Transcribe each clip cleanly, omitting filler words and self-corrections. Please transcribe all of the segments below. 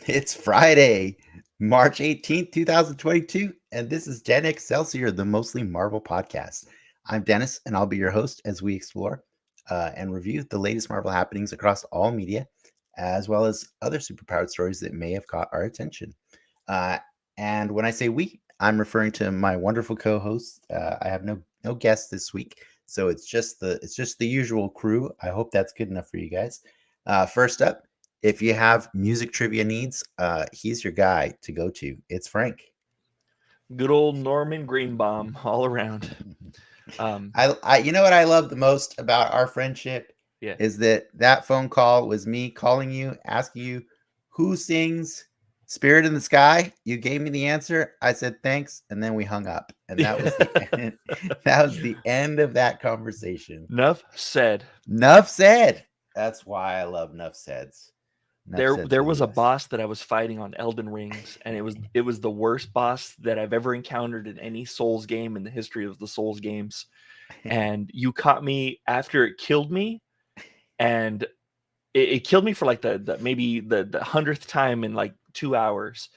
It's Friday, March 18th, 2022, and this is Gen Excelsior, the Mostly Marvel podcast. I'm Dennis, and I'll be your host as we explore and review the latest Marvel happenings across all media, as well as other superpowered stories that may have caught our attention. And when I say we, I'm referring to my wonderful co-hosts. I have no guests this week, so it's just the usual crew. I hope that's good enough for you guys. First up, if you have music trivia needs, he's your guy to go to. It's Frank. Good old Norman Greenbaum all around. I you know what I love the most about our friendship is that phone call was me calling you, asking you who sings Spirit in the Sky. You gave me the answer. I said thanks, and then we hung up. And that was the end. That was the end of that conversation. Enough said. Enough said. That's why I love enough saids. There was a boss that I was fighting on Elden Rings, and it was the worst boss that I've ever encountered in any Souls game in the history of the Souls games. And you caught me after it killed me, and it killed me for like maybe the 100th time in like 2 hours.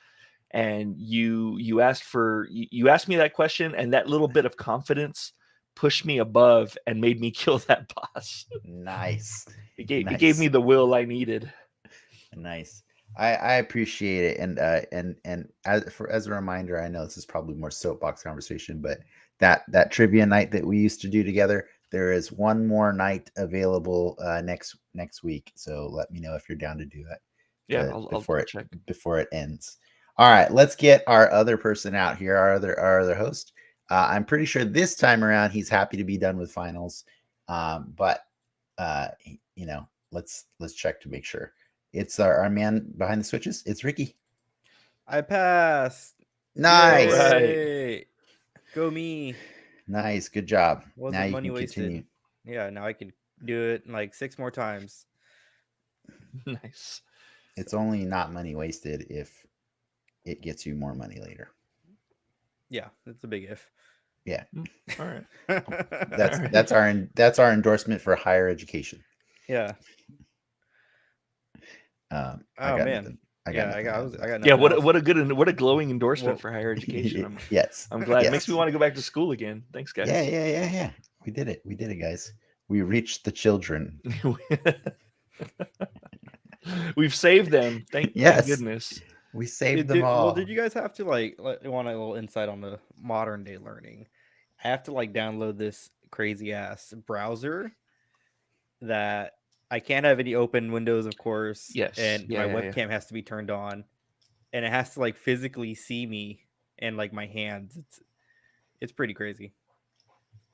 And you asked me that question, and that little bit of confidence pushed me above and made me kill that boss. Nice. It gave me the will I needed. Nice. I appreciate it. And as a reminder, I know this is probably more soapbox conversation, but that trivia night that we used to do together, there is one more night available next week. So let me know if you're down to do that. Yeah, I'll check before it ends. All right, let's get our other person out here, our other host. I'm pretty sure this time around he's happy to be done with finals. But let's check to make sure. It's our man behind the switches. It's Ricky. I passed. Nice. Right. Go me. Nice. Good job. Wasn't now you money can wasted. continue. Yeah, now I can do it like 6 more times. Nice. It's only not money wasted if it gets you more money later. Yeah, that's a big if. Yeah. All right. That's our endorsement for higher education. Yeah. I got yeah. What a glowing endorsement for higher education. Yes. I'm glad. Yes. It makes me want to go back to school again. Thanks, guys. Yeah. We did it, guys. We reached the children. We've saved them. Thank goodness. We saved them all. Well, did you guys have to want a little insight on the modern day learning? I have to download this crazy ass browser that I can't have any open windows, of course. Yes. And my webcam has to be turned on, and it has to physically see me and my hands. It's pretty crazy.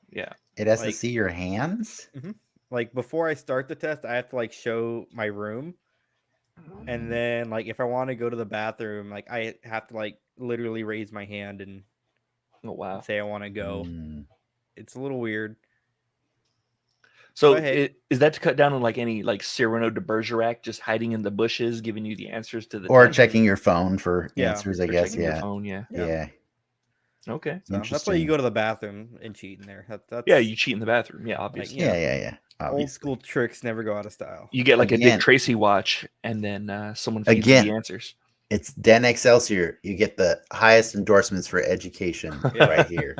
Yeah. It has to see your hands? Mm-hmm. Before I start the test, I have to show my room. And then if I want to go to the bathroom, I have to literally raise my hand and say I want to go. It's a little weird. So is that to cut down on any Cyrano de Bergerac just hiding in the bushes, giving you the answers to the or test? checking your phone for answers? I guess. Your phone, yeah. Okay. So that's why you go to the bathroom and cheat in there. Yeah, you cheat in the bathroom. Yeah, obviously. Yeah. Obviously. Old school tricks never go out of style. You get a Dick Tracy watch, and then someone feeds you the answers. It's Den Excelsior. You get the highest endorsements for education right here.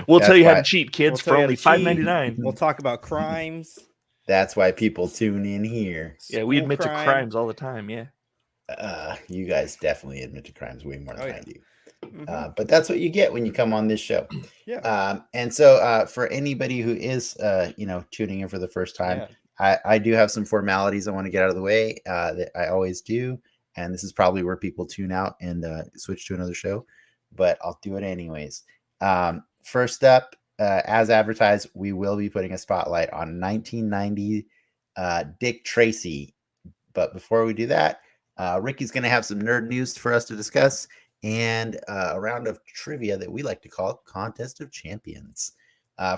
We'll tell you how to cheat, kids, for only $5.99. We'll talk about crimes. That's why people tune in here. Yeah, we admit to crimes all the time. Yeah. You guys definitely admit to crimes way more than I do. But that's what you get when you come on this show. Yeah. And so for anybody who is tuning in for the first time, I do have some formalities I want to get out of the way that I always do. And this is probably where people tune out and switch to another show, but I'll do it anyways. First up, as advertised, we will be putting a spotlight on 1990 Dick Tracy. But before we do that, Ricky's going to have some nerd news for us to discuss and a round of trivia that we like to call Contest of Champions.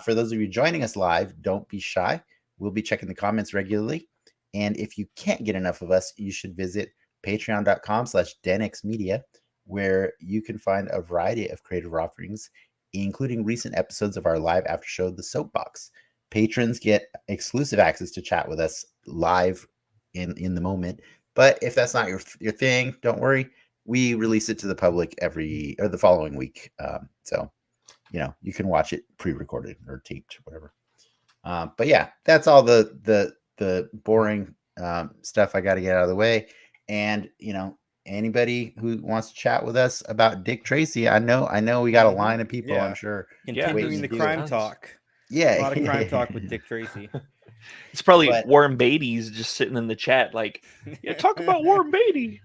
For those of you joining us live, don't be shy. We'll be checking the comments regularly. And if you can't get enough of us, you should visit patreon.com/denxmedia, where you can find a variety of creative offerings, including recent episodes of our live after show, The Soapbox. Patrons get exclusive access to chat with us live in the moment. But if that's not your thing, don't worry. We release it to the public the following week. So, you can watch it pre-recorded or taped, whatever. But yeah, that's all the boring stuff I got to get out of the way. And anybody who wants to chat with us about Dick Tracy, I know we got a line of people. I'm sure continuing the crime talk. Yeah, a lot of crime talk with Dick Tracy. It's probably Warren Beatty's just sitting in the chat like, talk about Warren Beatty.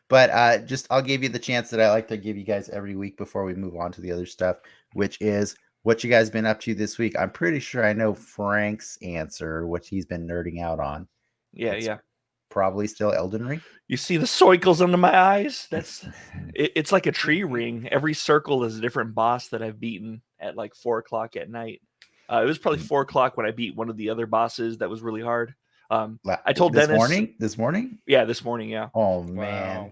But I'll give you the chance that I like to give you guys every week before we move on to the other stuff, which is what you guys been up to this week. I'm pretty sure I know Frank's answer, what he's been nerding out on. Yeah. Probably still Elden Ring. You see the circles under my eyes? It's like a tree ring. Every circle is a different boss that I've beaten at like 4:00 at night. It was probably 4:00 when I beat one of the other bosses that was really hard. I told Dennis this morning. Yeah, this morning. Yeah. Oh man,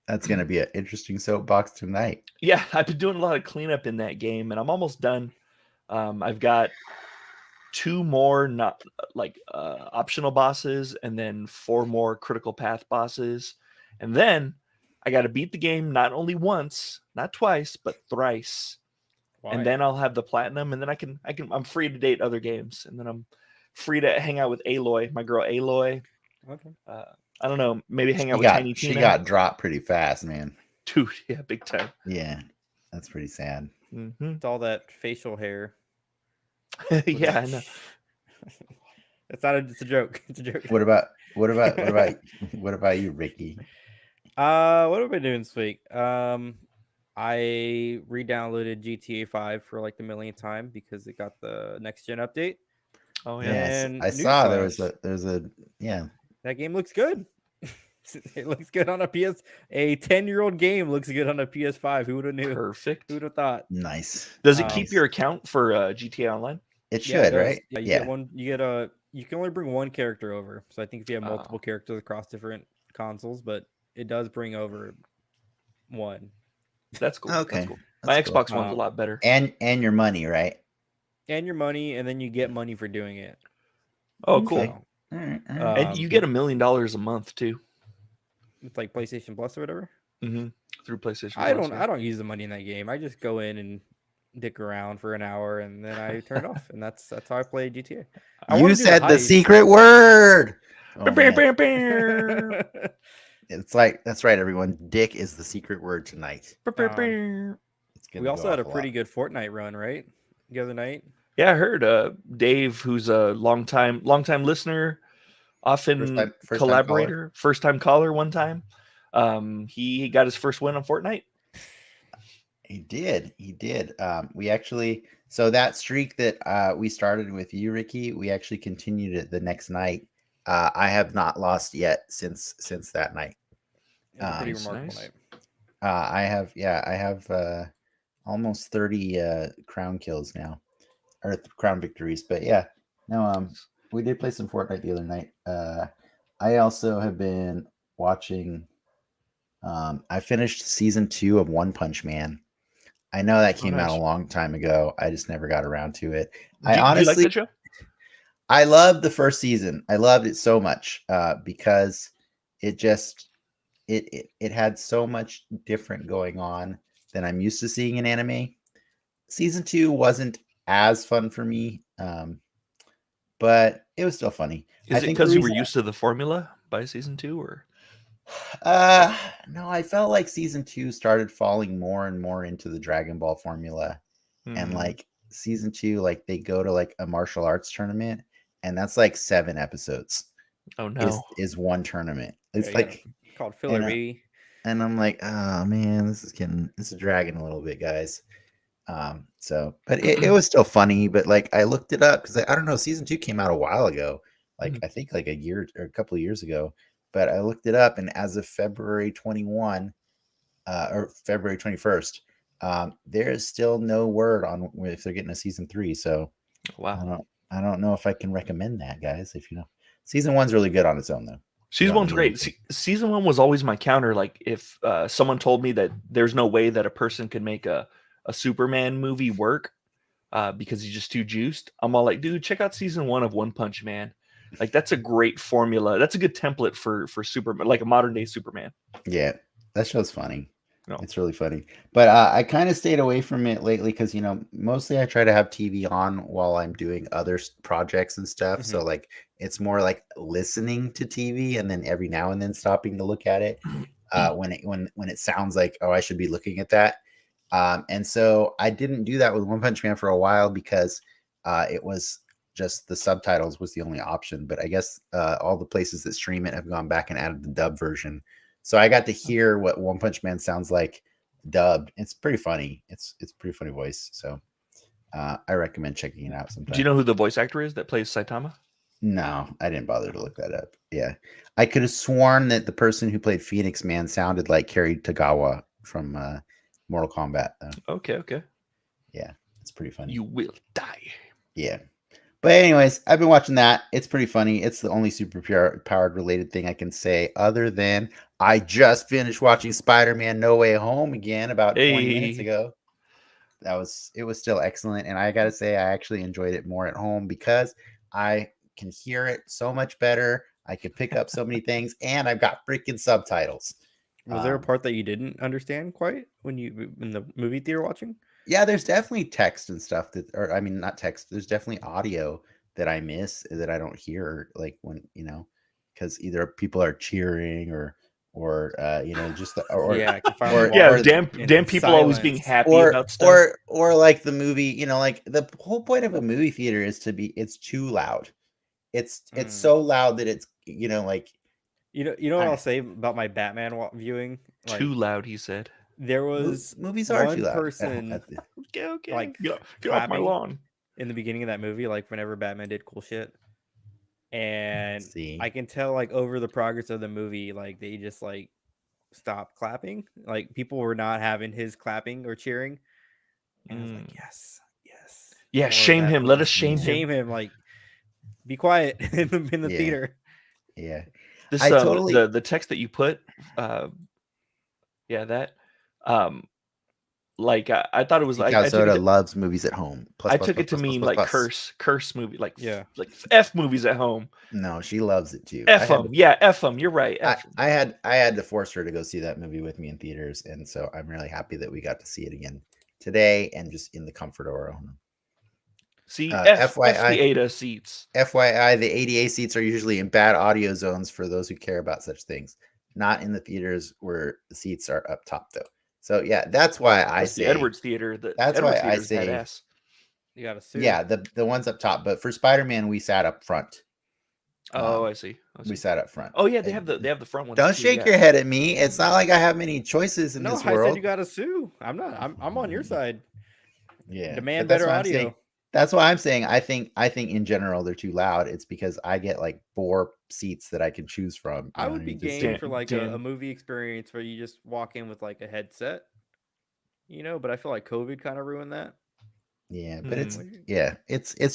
that's gonna be an interesting soapbox tonight. Yeah, I've been doing a lot of cleanup in that game, and I'm almost done. I've got 2 more optional bosses, and then 4 more critical path bosses, and then I got to beat the game not only once, not twice, but thrice. Why? And then I'll have the platinum, and then I'm free to date other games, and then I'm free to hang out with Aloy, my girl Aloy. Okay. I don't know, maybe hang out with Tiny Tina. She got dropped pretty fast, man. Dude, yeah, big time. Yeah, that's pretty sad. Mm-hmm. It's all that facial hair. Yeah, I know. It's a joke. It's a joke. What about you, Ricky? What have I been doing this week? I re-downloaded GTA 5 for like the millionth time because it got the next gen update. Oh yeah, and I saw there's a that game looks good. It looks good on a 10-year-old game looks good on a PS5. Who would have knew? Perfect. Who would have thought? Nice. Does it keep your account for GTA Online? It should, right? Yeah, you can only bring one character over. So I think if you have multiple characters across different consoles, but it does bring over one. That's cool. Okay. That's cool. My Xbox One's a lot better. And your money, right? And your money, and then you get money for doing it. Oh, cool. Okay. All right. And you get $1 million a month too. It's like PlayStation Plus or whatever. Mm-hmm. Through PlayStation Plus. I don't use the money in that game. I just go in and dick around for an hour and then I turn it off, and that's how I play GTA. You said the secret word. Oh, it's like, that's right, everyone. Dick is the secret word tonight. We also had a pretty good Fortnite run, right? The other night. Yeah, I heard Dave, who's a longtime listener, often collaborator, first time caller one time. He got his first win on Fortnite. He did. We actually, so that streak that we started with you, Ricky, we actually continued it the next night. I have not lost yet since that night. Pretty remarkable night. I have almost 30 crown kills now, or crown victories. But yeah, no, we did play some Fortnite the other night. I also have been watching. I finished season 2 of One Punch Man. I know that came out a long time ago. I just never got around to it. Do you like that show? I loved the first season. I loved it so much because it had so much different going on than I'm used to seeing in anime. Season 2 wasn't as fun for me, but it was still funny. Is it because you were used to the formula by season 2, or? No, I felt like season 2 started falling more and more into the Dragon Ball formula, and like season 2, like they go to like a martial arts tournament, and that's like 7 episodes. Oh no, is one tournament. It's called filler, baby. And I'm like, oh man, this is dragging a little bit, guys. But it was still funny. But like, I looked it up because I don't know, season 2 came out a while ago, like I think like a year or a couple of years ago. but I looked it up, and as of February 21 or February 21st, there is still no word on if they're getting a season 3. So Wow. I don't know if I can recommend that, guys. If you know, season 1's really good on its own, though. Season 1's great. Season 1 was always my counter. Like if someone told me that there's no way that a person could make a Superman movie work because he's just too juiced, I'm all like, dude, check out season 1 of One Punch Man. Like that's a great formula. That's a good template for Superman, like a modern day Superman. Yeah, that show's funny. No. It's really funny. But I kind of stayed away from it lately because, you know, mostly I try to have TV on while I'm doing other projects and stuff. So like it's more like listening to TV and then every now and then stopping to look at it when it sounds like, oh, I should be looking at that. And so I didn't do that with One Punch Man for a while because it was just the subtitles was the only option. But I guess all the places that stream it have gone back and added the dub version. So I got to hear what One Punch Man sounds like dubbed. It's pretty funny. It's pretty funny voice. So I recommend checking it out sometime. Do you know who the voice actor is that plays Saitama? No, I didn't bother to look that up. Yeah. I could have sworn that the person who played Phoenix Man sounded like Kerry Tagawa from Mortal Kombat. Okay. Yeah, it's pretty funny. You will die. Yeah. But anyways, I've been watching that. It's pretty funny. It's the only Superpowered related thing I can say other than I just finished watching Spider-Man No Way Home again about 20 minutes ago. It was still excellent. And I got to say, I actually enjoyed it more at home because I can hear it so much better. I could pick up so many things and I've got freaking subtitles. Was there a part that you didn't understand quite when you in the movie theater watching? Yeah, there's definitely text and stuff not text. There's definitely audio that I miss that I don't hear, like when, you know, because either people are cheering or you know, just damn people always being happy about stuff. Or like the movie, you know, like the whole point of a movie theater is it's too loud. It's so loud that it's, you know, like you know what I'll say about my Batman viewing? Like, too loud, he said. There was movies are too loud. Person okay. Like get off my lawn in the beginning of that movie, like whenever Batman did cool shit. And I can tell like over the progress of the movie, like they just like stopped clapping. Like people were not having his clapping or cheering. And I was like, yes. Yeah, shame him. Let us shame him. Like, be quiet in the theater. Yeah. This the text that you put, like I thought it was like Soda loves movies at home. I took it to mean like curse movie, like F movies at home. No, she loves it too. F them, F them. You're right. I had to force her to go see that movie with me in theaters, and so I'm really happy that we got to see it again today and just in the comfort of our own. See, FYI, the ADA seats. FYI, the ADA seats are usually in bad audio zones for those who care about such things. Not in the theaters where the seats are up top, though. So yeah, that's why I say the Edwards Theater. That's why I say badass. You got to see. Yeah, the ones up top. But for Spider-Man, we sat up front. I see. We sat up front. Oh yeah, they have the front ones. Don't shake your head at me. It's not like I have many choices in this world. I said you got to sue. I'm not. I'm on your side. Yeah, demand better audio. That's why I'm saying I think in general they're too loud. It's because I get like 4 seats that I can choose from. I would be game for like a movie experience where you just walk in with like a headset, you know. But I feel like COVID kind of ruined that. Yeah, but it's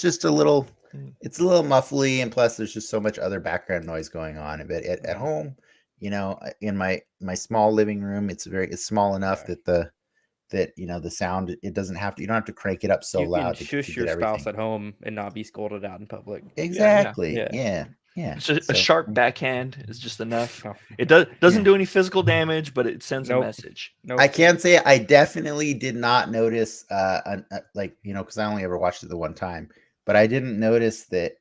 just a little muffly, and plus there's just so much other background noise going on. But at home, you know, in my small living room, it's small enough that you know the sound, it doesn't have to, you don't have to crank it up so loud to shush your spouse at home and not be scolded out in public. Exactly. Yeah. A sharp backhand is just enough. It doesn't do any physical damage, but it sends a message. I can say I definitely did not notice like, you know, because I only ever watched it the one time, but I didn't notice that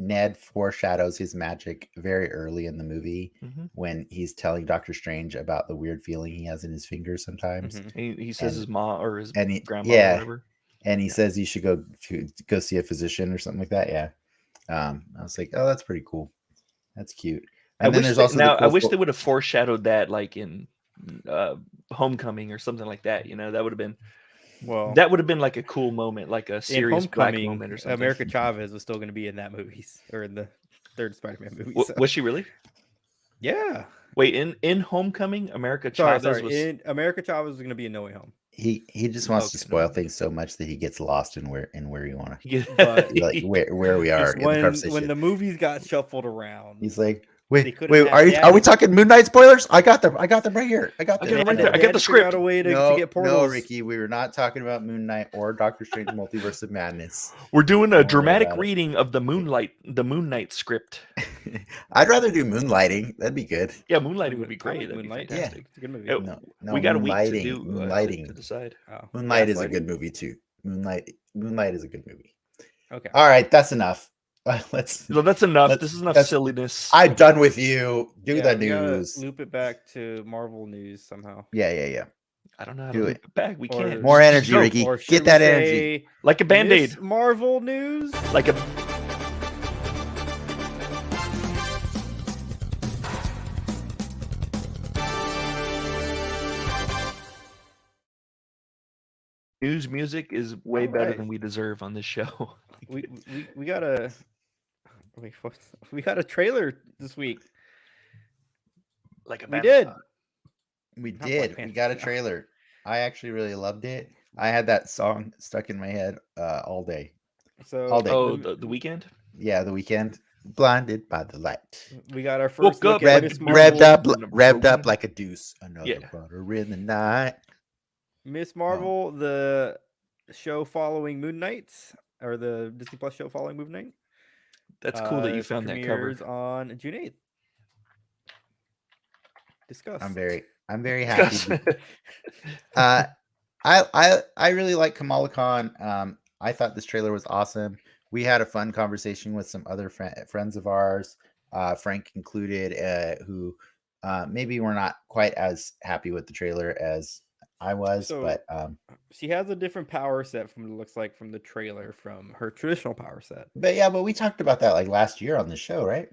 Ned foreshadows his magic very early in the movie when he's telling Doctor Strange about the weird feeling he has in his fingers sometimes. He says his mom or his grandma or whatever. And he says he should go see a physician or something like that. Yeah. I was like, oh, that's pretty cool. That's cute. And then there's also I wish they would have foreshadowed that like in Homecoming or something like that. You know, that would have been that would have been like a cool moment, like a serious black moment or something. America Chavez was still going to be in that movie or in the third Spider-Man movie. Was she really? Yeah. Wait, in Homecoming, America Chavez was. In America Chavez is going to be in No Way Home. He just wants to Okay, spoil no. things so much that he gets lost in where you want to. But Like where we are just in the conversation. when the movies got shuffled around, He's like, They wait, couldn't have- are they we had to- talking Moon Knight spoilers? I got them right here. I got I them. got 'em right there. I they got had the to figure out script. a way to get No, portals. Ricky, we were not talking about Moon Knight or Doctor Strange Multiverse of Madness. We're doing a Don't worry dramatic about it. reading of the Moon Knight script. I'd rather do Moonlighting. That'd be good. Yeah, Moonlighting would be I great. like That'd be Moonlight. fantastic. It's a good movie. Yeah, No, we got a week to Moonlighting. do Moonlighting. to decide. Oh, Moonlight is a Gaslighting? good movie too. Moonlight is a good movie. Okay. All right, that's enough. Let's. So that's enough. Let's- This is enough that's- silliness. I'm done with you. Do Yeah, the we gotta news. Loop it back to Marvel news somehow. Yeah. I don't know how do to it. loop it back. We Or- can't. More Just energy, go. Ricky. Or Get should that we energy. say Like a Band-Aid. Miss Marvel news. Like a. News music is way better Alright. than we deserve on this show. We got a wait. We got a trailer this week. Like a We band- did. We Not Black did. We Panther. got a trailer. I actually really loved it. I had that song stuck in my head all day. So All day. Oh, the weekend. Yeah, the weekend. Blinded by the light. we got our Woke first look up, at Revved, Miss revved Marvel. up, revved up like a deuce. Another Yeah. butter in the night. Miss Marvel, the show following Moon Knight, or the Disney Plus show following Moon Knight. That's cool that you found that cover. Premieres on June 8th. Discuss. I'm very happy. I really like Kamala Khan. I thought this trailer was awesome. We had a fun conversation with some other friends of ours, Frank included, who maybe were not quite as happy with the trailer as I was. So- but She has a different power set from what it looks like from the trailer from her traditional power set. but we talked about that like last year on the show, right?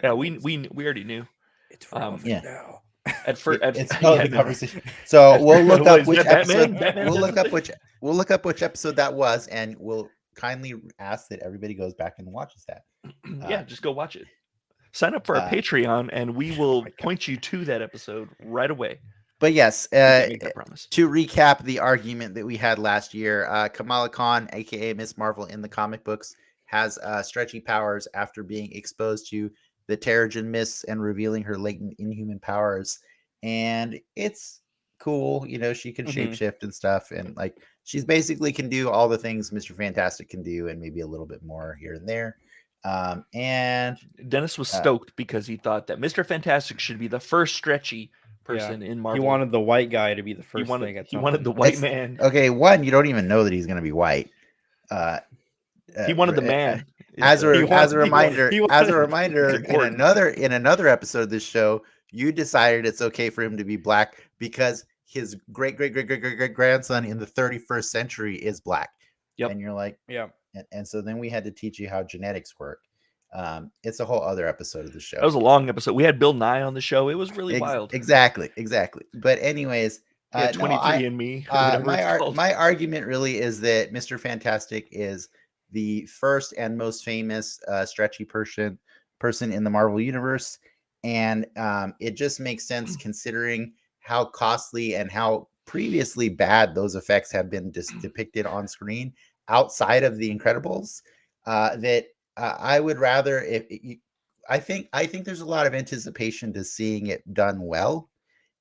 Yeah, we already knew. It's relevant yeah. now. At first, It's the conversation. So At we'll look first- up was which that Batman? episode. Batman We'll said look up something? we'll look up which episode that was, and we'll kindly ask that everybody goes back and watches that. Yeah, just go watch it. Sign up for our Patreon, and we will point you to that episode right away. But yes, We can't make that promise. to recap the argument that we had last year, Kamala Khan, aka Miss Marvel in the comic books, has stretchy powers after being exposed to the Terrigen Mists and revealing her latent inhuman powers. And it's cool, she can Mhm. shapeshift and stuff, and like she's basically can do all the things Mr. Fantastic can do, and maybe a little bit more here and there. And Dennis was stoked because he thought that Mr. Fantastic should be the first stretchy person in Marvel. He wanted the white guy to be the He first wanted, thing. At he wanted the something. white It's- man. okay, one, you don't even know that he's going to be white. He wanted the man. As a He wanted- reminder, he as a wanted- reminder, It's important. in another episode of this show, you decided it's okay for him to be black because his great grandson in the 31st century is black. Yep. And you're like, Yeah. and so then we had to teach you how genetics work. It's a whole other episode of the show. That was a long episode. We had Bill Nye on the show. It was really wild. Exactly. But anyways, Yeah, no, 23andMe. whatever it's called. my argument really is that Mr. Fantastic is the first and most famous stretchy person in the Marvel universe, and it just makes sense considering how costly and how previously bad those effects have been depicted on screen outside of the Incredibles. That I would rather I think there's a lot of anticipation to seeing it done well.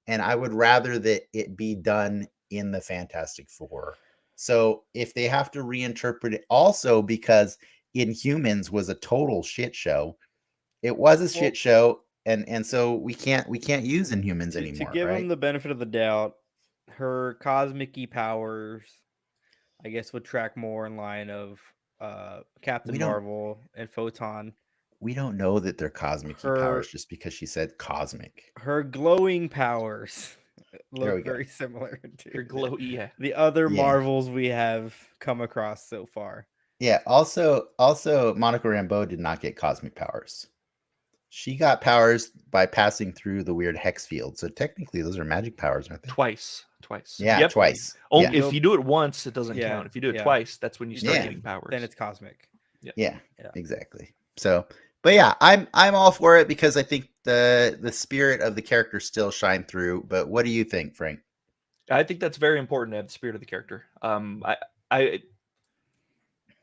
And I would rather that it be done in the Fantastic Four. So if they have to reinterpret it, also because Inhumans was a total shit show, it was a shit show, and so we can't use Inhumans anymore. To give right? him the benefit of the doubt, her cosmic-y powers, I guess, would track more in line of Captain We don't- Marvel and Photon. We don't know that they're cosmic powers just because she said cosmic. Her glowing powers we look go. very similar to Your glow, yeah. the other Yeah. Marvels we have come across so far. Yeah. Also, Monica Rambeau did not get cosmic powers. She got powers by passing through the weird hex field. So technically, those are magic powers, aren't they? Twice. Yeah, Yep. twice. Only Yeah. if you do it once, it doesn't Yeah, count. If you do it yeah. twice, that's when you start Yeah. getting powers. Then it's cosmic. Yeah, Yeah. exactly. So, But yeah, I'm all for it because I think the spirit of the character still shine through. But what do you think, Frank? I think that's very important to have the spirit of the character.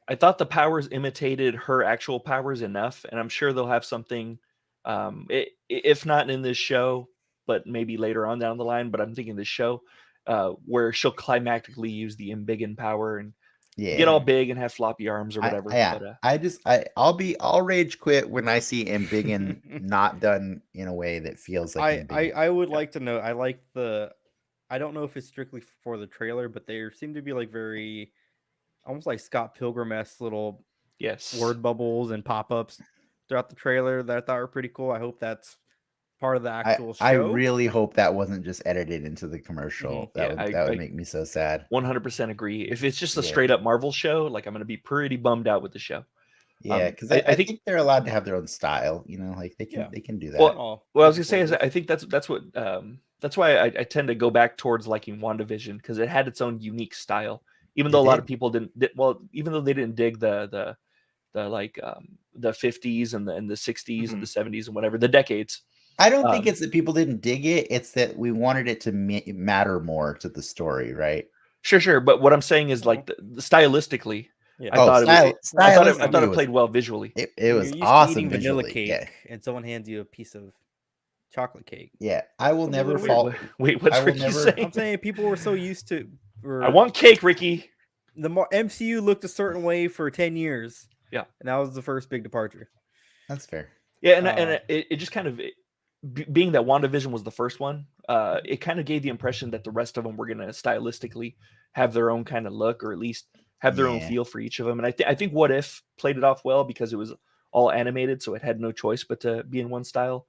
I thought the powers imitated her actual powers enough, and I'm sure they'll have something, if not in this show, but maybe later on down the line. But I'm thinking this show, where she'll climactically use the embiggen power and get all big and have floppy arms or whatever. I'll rage quit when I see embiggen not done in a way that feels like embiggen. I would like to know. I don't know if it's strictly for the trailer, but there seem to be like very almost like Scott Pilgrim-esque little word bubbles and pop-ups throughout the trailer that I thought were pretty cool. I hope that's part of the actual show. I really hope that wasn't just edited into the commercial. Mm-hmm. That would make me so sad. 100% agree. If it's just a straight up Marvel show, like I'm going to be pretty bummed out with the show. Yeah, because I think they're allowed to have their own style. You know, like they can do that. Well, I was gonna say is I think that's what that's why I tend to go back towards liking WandaVision, because it had its own unique style. Even though a lot of people didn't, even though they didn't dig the 50s and the 60s and the 70s and whatever the decades. I don't think it's that people didn't dig it. It's that we wanted it to matter more to the story, right? Sure. But what I'm saying is like stylistically. Yeah. I thought it played well visually. It was awesome. Eating vanilla cake, and someone hands you a piece of chocolate cake. Yeah, I will never fall. Wait, what's Ricky saying? I'm saying people were so used to. I want cake, Ricky. The MCU looked a certain way for 10 years. Yeah, and that was the first big departure. That's fair. Yeah, and it just kind of being that WandaVision was the first one. It kind of gave the impression that the rest of them were gonna stylistically have their own kind of look, or at least have their own feel for each of them. And I think What If played it off well because it was all animated, so it had no choice but to be in one style.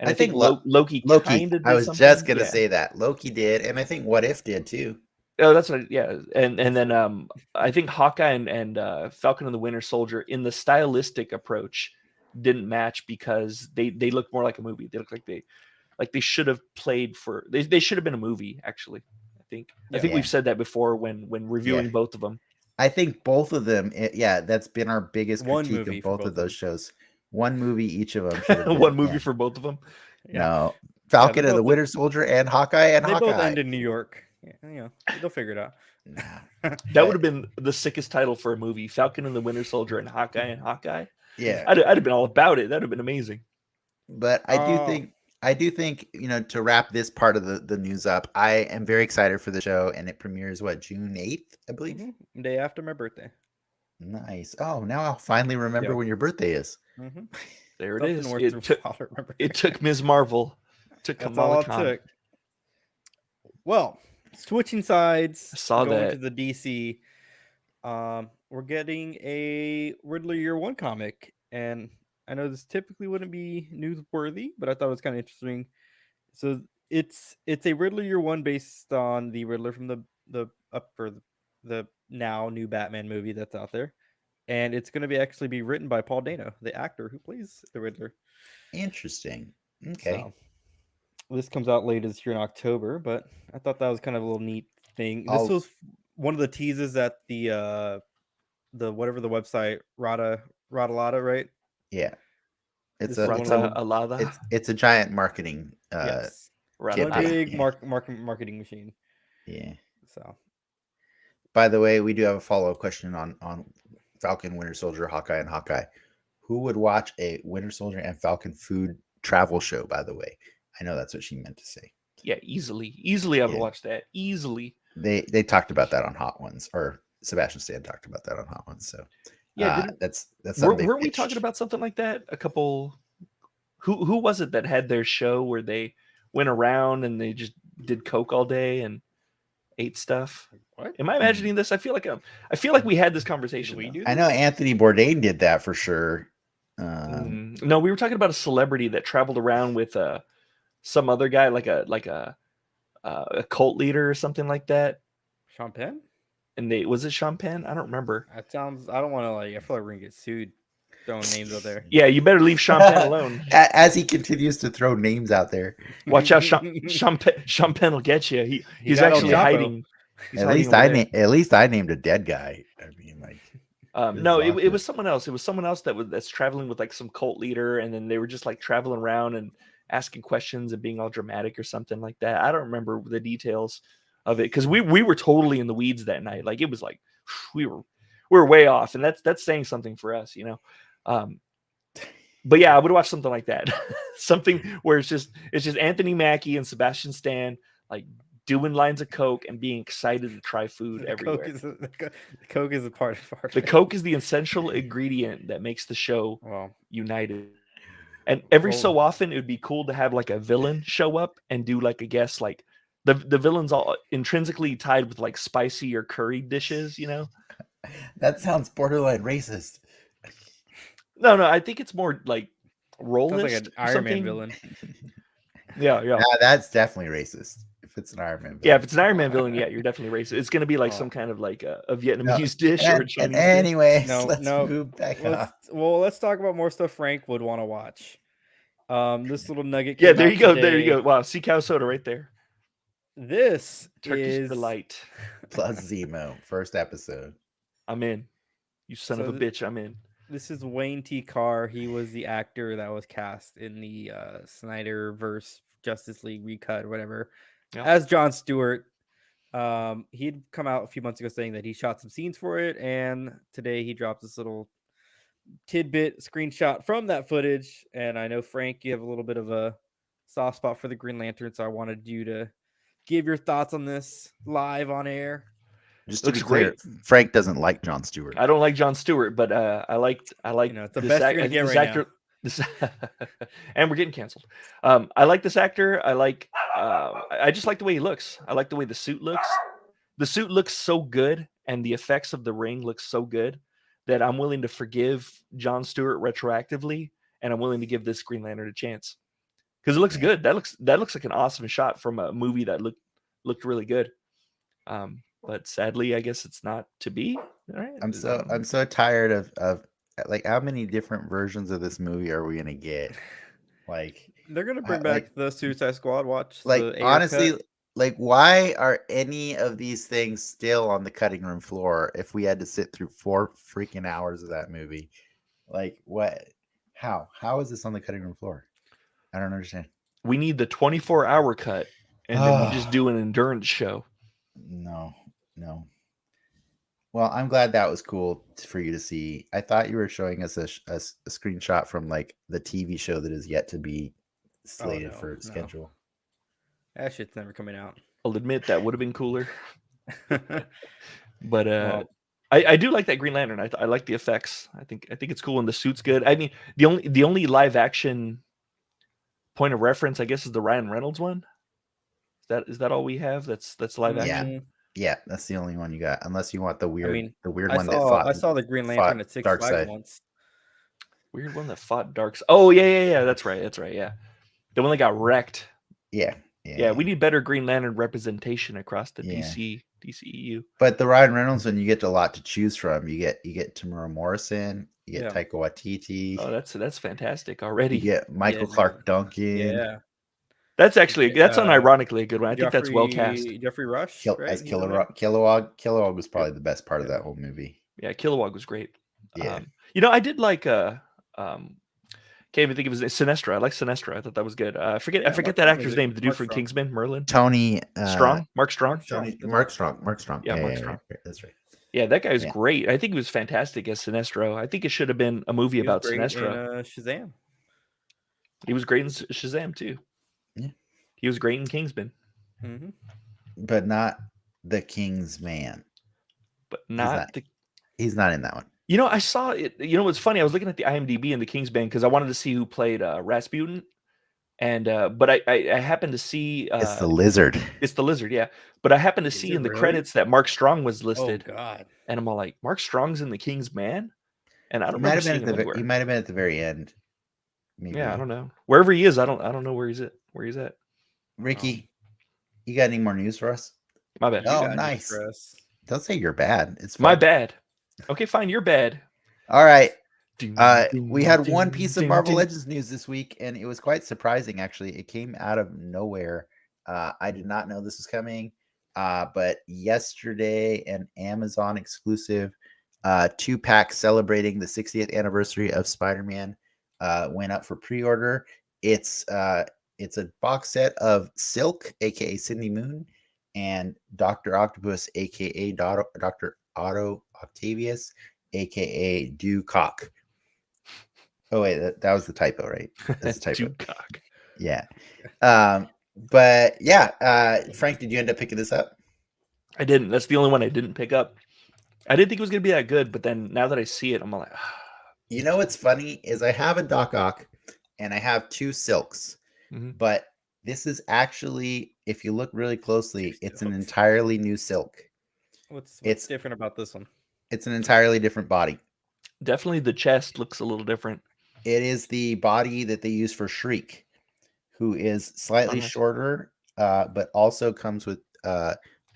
And I think Loki kind of did. I was just gonna say that Loki did, and I think What If did too. Oh, that's what. Yeah, and then I think Hawkeye and Falcon and the Winter Soldier in the stylistic approach didn't match because they look more like a movie. They look like they should have played for. They should have been a movie actually. I think we've said that before when reviewing both of them. I think both of them. That's been our biggest critique of both of those shows. One movie each of them. One movie for both of them. Yeah. No, Falcon and the Winter Soldier and Hawkeye and Hawkeye. They both end in New York. Yeah, they'll figure it out. That would have been the sickest title for a movie: Falcon and the Winter Soldier and Hawkeye. Yeah, I'd have been all about it. That'd have been amazing. But I do think, to wrap this part of the news up, I am very excited for the show, and it premieres June 8th, I believe. Mm-hmm. Day after my birthday. Nice. Oh, now I'll finally remember when your birthday is. Mm-hmm. There it is. It took Ms. Marvel to Kamala Khan. Well, switching sides. I saw that. To the DC. We're getting a Riddler Year One comic, and I know this typically wouldn't be newsworthy, but I thought it was kind of interesting. So it's a Riddler Year One based on the Riddler from the now new Batman movie that's out there, and it's going to actually be written by Paul Dano, the actor who plays the Riddler. Interesting. Okay. So, this comes out later this year in October, but I thought that was kind of a little neat thing. This was one of the teases at the whatever the website Rada, right? Yeah. It's it's a giant marketing yes. Big marketing machine. Yeah. So by the way, we do have a follow-up question on Falcon, Winter Soldier, Hawkeye, and Hawkeye. Who would watch a Winter Soldier and Falcon food travel show, by the way? I know that's what she meant to say. Yeah, easily I would watch that. Easily. They talked about that on Hot Ones, or Sebastian Stan talked about that on Hot Ones. So yeah, that's weren't we talking about something like that? A couple who was it that had their show where they went around and they just did coke all day and ate stuff? What? Am I imagining this? I feel like we had this conversation. I know Anthony Bourdain did that for sure. No, we were talking about a celebrity that traveled around with some other guy, like a cult leader or something like that. Sean Penn? And was it Sean Penn? I don't remember. That sounds. I don't want to I feel like we're gonna get sued throwing names out there. Yeah, you better leave Sean Penn alone. As he continues to throw names out there. Watch out, Sean Penn will get you. He's actually hiding. At least I named a dead guy. I mean, like. No, it was someone else. It was someone else that's traveling with like some cult leader, and then they were just like traveling around and asking questions and being all dramatic or something like that. I don't remember the details of it because we were totally in the weeds that night. Like it was like we were way off, and that's saying something for us, you know. But yeah, I would watch something like that, something where it's just Anthony Mackie and Sebastian Stan like doing lines of coke and being excited to try food everywhere. The coke is a part of the coke is the essential ingredient that makes the show united. And every so often, it would be cool to have like a villain show up and do like a guess, like the villain's all intrinsically tied with like spicy or curry dishes, you know. That sounds borderline racist. No, I think it's more like rollist, like an Iron Man villain. Yeah. That's definitely racist. If it's an Iron Man villain. Yeah, if it's an Iron Man villain, yeah, you're definitely racist. It's going to be like some kind of like a Vietnamese dish or a Chinese dish. Anyway, let's move back up. Well, let's talk about more stuff Frank would want to watch. This little nugget. Yeah, there you go. There you go. Wow, sea cow soda right there. This Turkish Delight plus Zemo, first episode. I'm in. You son of a bitch, I'm in. This is Wayne T. Carr. He was the actor that was cast in the Snyderverse Justice League recut or whatever as Jon Stewart. He'd come out a few months ago saying that he shot some scenes for it, and today he dropped this little tidbit screenshot from that footage. And I know, Frank, you have a little bit of a soft spot for the Green Lantern, so I wanted you to give your thoughts on this live on air. Just to be clear, Frank doesn't like Jon Stewart. I don't like Jon Stewart, but I like it's the best you're gonna get right now. And we're getting canceled. I like this actor. I just like the way he looks. I like the way the suit looks. The suit looks so good, and the effects of the ring look so good that I'm willing to forgive Jon Stewart retroactively, and I'm willing to give this Green Lantern a chance because it looks good. That looks like an awesome shot from a movie that looked really good. But sadly, I guess it's not to be. All right. I'm so tired of like how many different versions of this movie are we gonna get? Like they're gonna bring back the Suicide Squad watch. Like honestly, like why are any of these things still on the cutting room floor if we had to sit through 4 freaking hours of that movie? Like what? How is this on the cutting room floor? I don't understand. We need the 24-hour cut, and then we just do an endurance show. No. Well, I'm glad that was cool for you to see. I thought you were showing us a screenshot from like the TV show that is yet to be slated for schedule. That shit's never coming out. I'll admit that would have been cooler. But I do like that Green Lantern. I like the effects. I think it's cool, and the suit's good. I mean, the only live action point of reference, I guess, is the Ryan Reynolds one. Is that all we have? That's live action. Yeah, that's the only one you got. Unless you want the weird, I saw the Green Lantern at Six Flags once. Weird one that fought Darkseid. Oh yeah. That's right. Yeah, the one that got wrecked. Yeah. We need better Green Lantern representation across the DCEU. But the Ryan Reynolds one, you get a lot to choose from. You get Tamura Morrison. You get Taika Waititi. Oh, that's fantastic already. You get Michael Clark Duncan. Yeah. That's actually unironically a good one. I think that's well cast. Jeffrey Rush as Kilowog. Kilowog was probably the best part of that whole movie. Yeah, Kilowog was great. Yeah, I did like can't even think of his name. Sinestra. I like Sinestra. I thought that was good. I forget that actor's name. The dude from Kingsman, Merlin. Tony Strong. Mark Strong. Mark Strong. Yeah, Mark Strong. That's right. Yeah, that guy was great. I think he was fantastic as Sinestro. I think it should have been a movie about Sinestro. Shazam. He was great in Shazam too. Yeah, he was great in Kingsman, but not the King's Man. But not he's not in that one. I saw it. What's funny? I was looking at the IMDb in the Kingsman because I wanted to see who played Rasputin, and but I happened to see it's the Lizard. It's the Lizard, yeah. But I happened to see in the credits that Mark Strong was listed. Oh God! And I'm all like, Mark Strong's in the King's Man, and I don't remember seeing him anywhere. He might have been at the very end. Maybe. Yeah, I don't know. Wherever he is, I don't know where he's at. Ricky, you got any more news for us? My bad. Oh, nice. Don't say you're bad. It's fine. My bad. Okay, fine. You're bad. All right. We had one piece of Marvel Legends news this week, and it was quite surprising, actually. It came out of nowhere. I did not know this was coming, but yesterday, an Amazon exclusive 2-pack celebrating the 60th anniversary of Spider-Man went up for pre-order. It's a box set of Silk, aka Cindy Moon, and Dr. Octopus, aka Dr. Otto Octavius, aka Dew Cock. Oh wait, that was the typo, right? That's the typo. Dew Cock. Yeah. But yeah, Frank, did you end up picking this up? I didn't. That's the only one I didn't pick up. I didn't think it was gonna be that good, but then now that I see it, I'm like, you know what's funny is I have a Doc Ock and I have 2 Silks, but this is actually, if you look really closely, it's an entirely new Silk. What's different about this one? It's an entirely different body. Definitely the chest looks a little different. It is the body that they use for Shriek, who is slightly shorter, but also comes with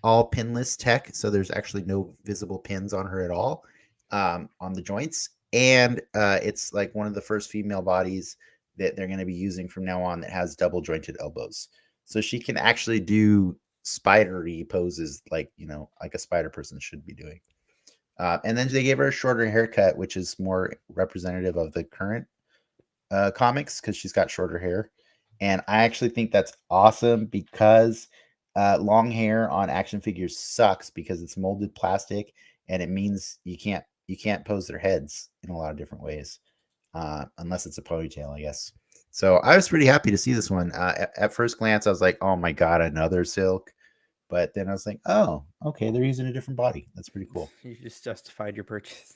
all pinless tech. So there's actually no visible pins on her at all on the joints. And it's like one of the first female bodies that they're going to be using from now on that has double jointed elbows. So she can actually do spidery poses like, you know, like a spider person should be doing. And then they gave her a shorter haircut, which is more representative of the current comics because she's got shorter hair. And I actually think that's awesome because long hair on action figures sucks because it's molded plastic and it means you can't pose their heads in a lot of different ways unless it's a ponytail, I guess. So I was pretty happy to see this one. At first glance, I was like, oh my God, another Silk. But then I was like, oh, okay, they're using a different body. That's pretty cool. You just justified your purchase.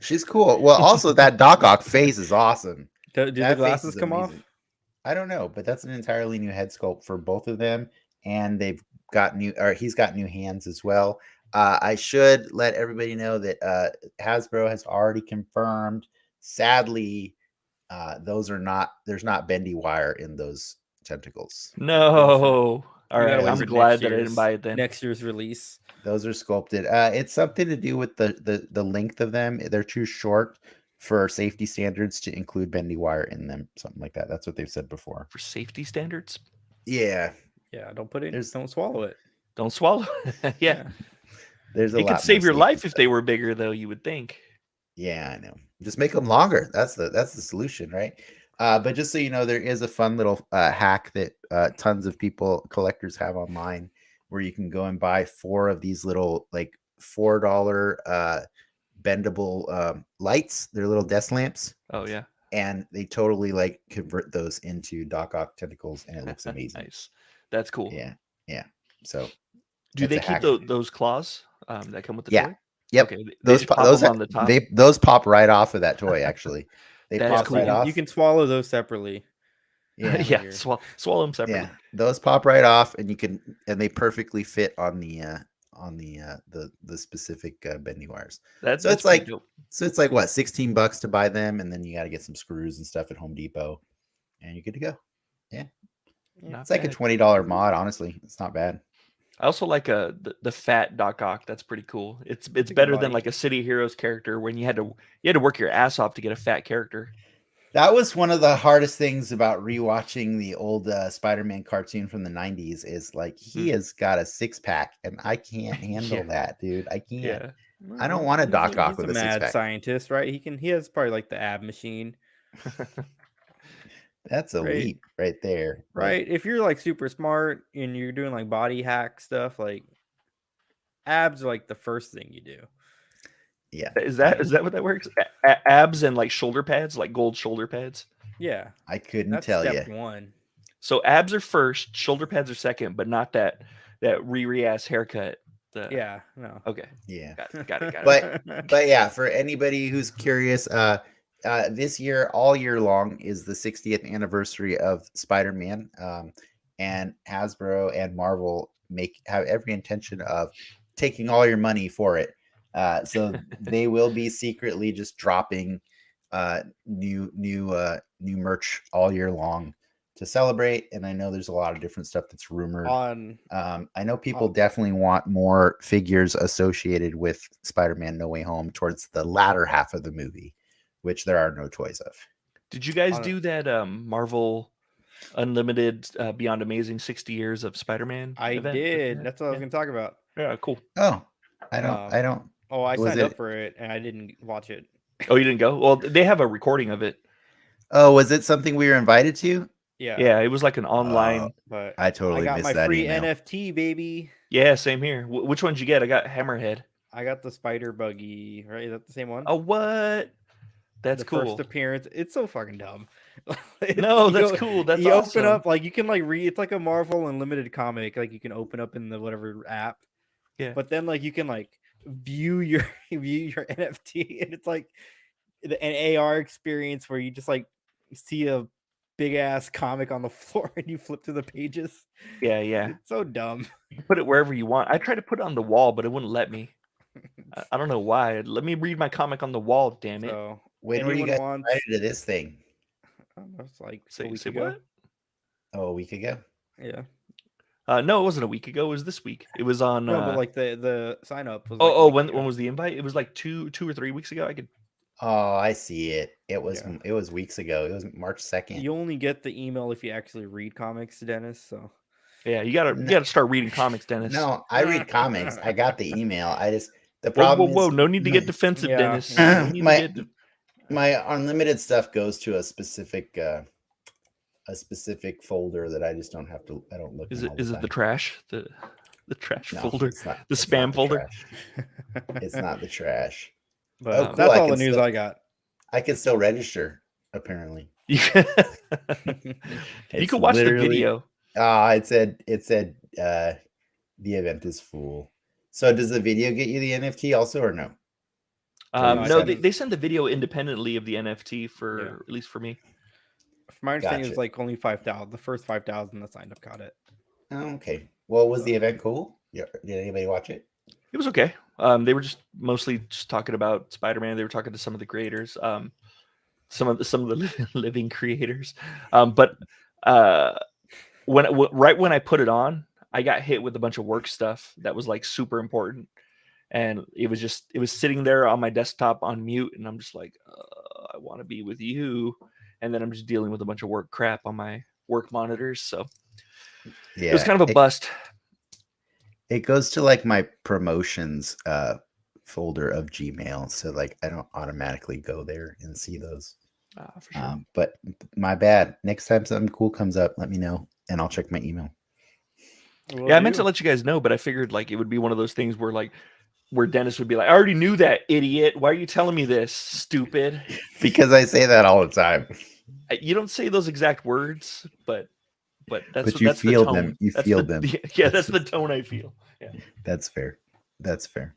She's cool. Well, also that Doc Ock face is awesome. Do the glasses come off? I don't know, but that's an entirely new head sculpt for both of them, and they've got he's got new hands as well. I should let everybody know that Hasbro has already confirmed. Sadly, there's not bendy wire in those tentacles. No. All right, I'm glad that I didn't buy it then. Next year's release. Those are sculpted. It's something to do with the length of them. They're too short for safety standards to include bendy wire in them, something like that. That's what they've said before. For safety standards? Yeah. Yeah, don't put it. Don't swallow it. Don't swallow. Yeah. There's it could save your life if they were bigger, though. You would think. Yeah, I know. Just make them longer. That's the solution, right? But just so you know, there is a fun little hack that tons of collectors have online, where you can go and buy 4 of these little like $4 bendable lights. They're little desk lamps. Oh yeah. And they totally like convert those into Doc Ock tentacles, and it looks amazing. Nice. That's cool. Yeah. So, do they keep those claws that come with the toy? Yep. Okay. Those on the top. Those pop right off of that toy. Actually, they pop right off. You can swallow those separately. Yeah. Yeah. Swallow them separately. Yeah. Those pop right off, and they perfectly fit on the specific bending wires. So it's like what, $16 to buy them, and then you got to get some screws and stuff at Home Depot, and you're good to go. Yeah, it's like a $20 mod. Honestly, it's not bad. I also like the fat Doc Ock. That's pretty cool. It's better than like a City of Heroes character when you had to work your ass off to get a fat character. That was one of the hardest things about rewatching the old Spider-Man cartoon from the 90s is like he has got a 6-pack and I can't handle that, dude. I can't. Yeah. I don't want a Doc Ock with a 6-pack. Mad scientist, right? He has probably like the ab machine. That's a leap right there. Right. If you're like super smart and you're doing like body hack stuff, like abs are like the first thing you do. Yeah. Is that what that works? Abs and like shoulder pads, like gold shoulder pads? Yeah. I couldn't tell you. Step 1. So abs are first, shoulder pads are second, but not that Riri ass haircut. Yeah, no. Okay. Yeah. Got it. But yeah, for anybody who's curious, this year, all year long, is the 60th anniversary of Spider-Man, and Hasbro and Marvel have every intention of taking all your money for it. So they will be secretly just dropping new merch all year long to celebrate. And I know there's a lot of different stuff that's rumored. I know people definitely want more figures associated with Spider-Man No Way Home towards the latter half of the movie, which there are no toys of. Did you guys do that Marvel Unlimited Beyond Amazing 60 Years of Spider-Man? I did. That's what I was going to talk about. Yeah, cool. Oh, I don't. Oh, I Was signed it- up for it and I didn't watch it. Oh, you didn't go? Well, they have a recording of it. Oh, was it something we were invited to? Yeah, it was like an online. But I totally got missed my that free email. NFT, baby. Yeah, same here. Which one did you get? I got Hammerhead. I got the spider buggy. Right? Is that the same one? Oh, what? That's the cool. first appearance. It's so fucking dumb. No, that's cool. That's you awesome. open up like you can like read. It's like a Marvel Unlimited comic. Like you can open up in the whatever app. Yeah. But then like you can like view your NFT, and it's like an AR experience where you just like see a big ass comic on the floor and you flip through the pages. Yeah. It's so dumb. You can put it wherever you want. I tried to put it on the wall, but it wouldn't let me. I don't know why. Let me read my comic on the wall, damn it. So When were you guys invited to this thing? It's like Say a week say ago. what? Oh, a week ago. Yeah. No, it wasn't a week ago. It was this week. It was on. No, but like the sign up was. When was the invite? It was like 2 or 3 weeks ago. I could. Oh, I see it. It was weeks ago. It was March 2nd. You only get the email if you actually read comics, Dennis. So yeah, you gotta start reading comics, Dennis. No, I read comics. I got the email. I just the problem whoa, is no need to get defensive, Dennis. Yeah. No need to get my unlimited stuff goes to a specific folder that I just don't have to. I don't look. Is in it all the is it time. the trash? The trash No, folder? it's not, The it's spam not the folder? trash. It's not the trash. But Oh, cool. that's I all the can news still- I got. I can still register. Apparently, you It's can watch the literally- video. it said the event is full. So does the video get you the NFT also or no? No, they send the video independently of the NFT for at least for me. From my understanding, it was Gotcha. like only 5,000. The first 5,000 that signed up got it. Oh, okay. Well, was the event cool? Yeah. Did anybody watch it? It was okay. They were just mostly just talking about Spider-Man. They were talking to some of the creators, some of the living creators. But when I put it on, I got hit with a bunch of work stuff that was like super important, and it was sitting there on my desktop on mute, and I'm just like, I want to be with you, and then I'm just dealing with a bunch of work crap on my work monitors. So Yeah, it was kind of a bust. It goes to like my promotions folder of Gmail, so like I don't automatically go there and see those. For sure. But my bad. Next time something cool comes up, let me know, and I'll check my email. I meant to let you guys know, but I figured like it would be one of those things where Dennis would be like, I already knew that, idiot. Why are you telling me this, stupid? Because I say that all the time. You don't say those exact words, but that's you that's feel the tone. them. You That's feel the- them. Yeah, that's the tone I feel. Yeah. That's fair. That's fair.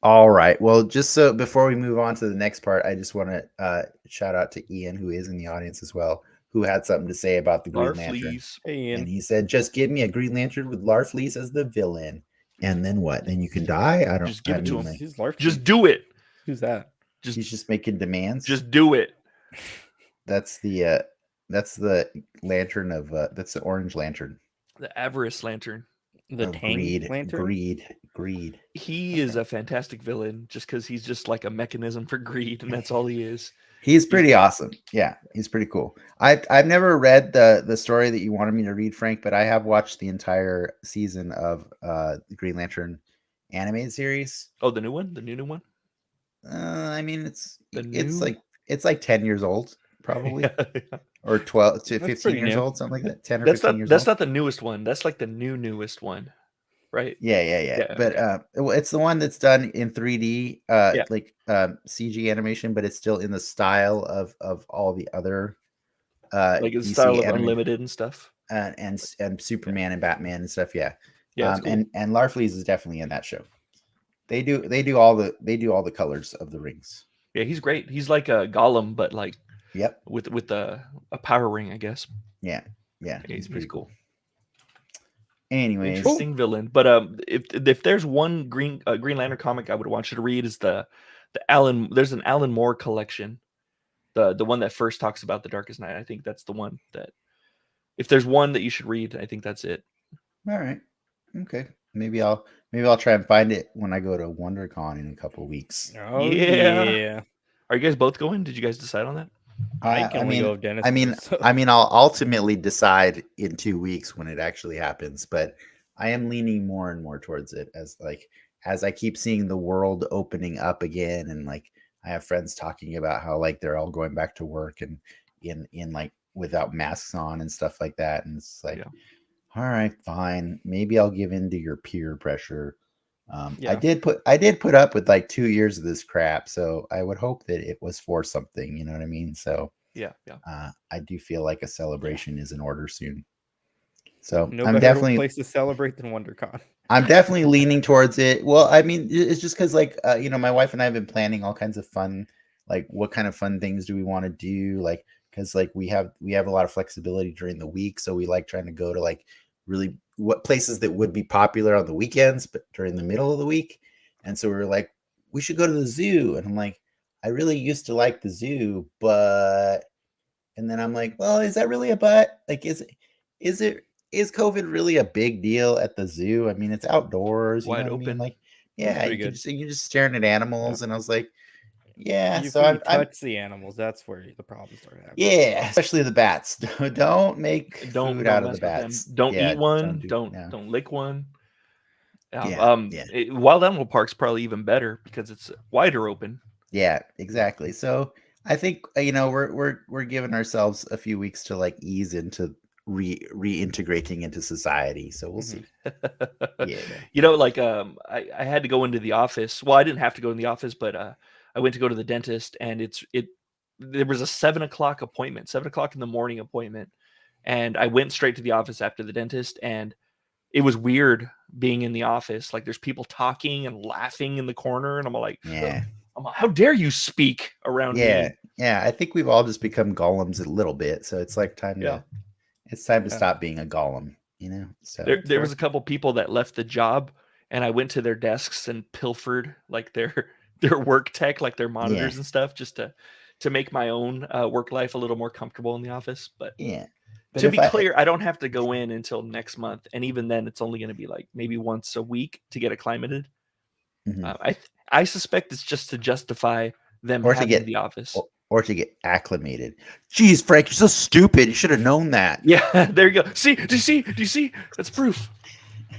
All right. Well, just so before we move on to the next part, I just want to shout out to Ian, who is in the audience as well, who had something to say about the Green Lantern. Hey, Ian. And he said, just give me a Green Lantern with Larfleeze as the villain. And then what? Then you can die? I don't Just give it to him. He's Larfleeze. Just do it. Who's that? He's just making demands. Just do it. That's the lantern of that's the orange lantern. The Avarice Lantern. The of Tang Lantern? Greed. He is a fantastic villain just because he's just like a mechanism for greed, and that's all he is. He's pretty awesome. Yeah, he's pretty cool. I've never read the story that you wanted me to read, Frank, but I have watched the entire season of the Green Lantern animated series. Oh, the new one? The new one? I mean, it's new- like 10 years old, probably, Yeah. or 12 to That's 15 pretty years new. old, something like that. 10 or That's 15 not years that's old. not the newest one. That's like the newest one, right? Yeah. Yeah, But it's the one that's done in 3D, Yeah. like CG animation, but it's still in the style of all the other Like the DC style of anime- Unlimited and stuff. and Superman and Batman and stuff. Yeah. Yeah, it's cool. And Larfleeze is definitely in that show. They do all the colors of the rings. Yeah, he's great. He's like a Gollum, but like Yep. with a power ring, I guess. Yeah. He's pretty cool. Anyways, Interesting villain. But if there's one Green Lantern comic I would want you to read is the Alan. There's an Alan Moore collection, the one that first talks about the Darkest Night. I think that's the one that, if there's one that you should read, I think that's it. all right. Okay. Maybe I'll try and find it when I go to WonderCon in a couple of weeks. Oh, Yeah. yeah. Are you guys both going? Did you guys decide on that? I can only go if Dennis goes, so- I'll ultimately decide in 2 weeks when it actually happens, but I am leaning more and more towards it as I keep seeing the world opening up again, and like I have friends talking about how like they're all going back to work and in like without masks on and stuff like that, and it's like, all right, fine, maybe I'll give in to your peer pressure. I did put up with like 2 years of this crap, so I would hope that it was for something. You know what I mean? So I do feel like a celebration is in order soon. So no I'm better definitely place to celebrate than WonderCon. I'm definitely leaning towards it. Well, I mean, it's just because like my wife and I have been planning all kinds of fun, like what kind of fun things do we want to do, like because like we have a lot of flexibility during the week, so we like trying to go to like really what places that would be popular on the weekends, but during the middle of the week. And so we were like, we should go to the zoo, and I'm like, I really used to like the zoo, but and then I'm like, well, is that really a but? Like, is COVID really a big deal at the zoo? I mean, it's outdoors, you know Wide what I mean? open. Like, It's yeah, pretty you're good. just staring at animals, and I was like, yeah. If So you I'm touch the animals, that's where the problems start happening. yeah, especially the bats. Don't make food out of the mess with them. bats. Don't Yeah, eat one. no. Don't lick one. Yeah. Wild Animal Park's probably even better because it's wider open. Yeah, exactly. So I think we're giving ourselves a few weeks to like ease into reintegrating into society. So we'll see. Yeah. I had to go into the office. Well, I didn't have to go in the office, but I went to go to the dentist, and there was a 7:00 appointment, 7:00 in the morning appointment, and I went straight to the office after the dentist, and it was weird being in the office. Like there's people talking and laughing in the corner, and I'm like, how dare you speak around me? Yeah. I think we've all just become golems a little bit, so it's like time to stop being a golem. So there was a couple people that left the job, and I went to their desks and pilfered like their work tech, like their monitors and stuff, just to make my own work life a little more comfortable in the office. But to be clear, I don't have to go in until next month, and even then, it's only going to be like maybe once a week to get acclimated. I suspect it's just to justify them having the office. Or to get acclimated. Jeez, Frank, you're so stupid. You should have known that. Yeah, there you go. See, do you see? That's proof.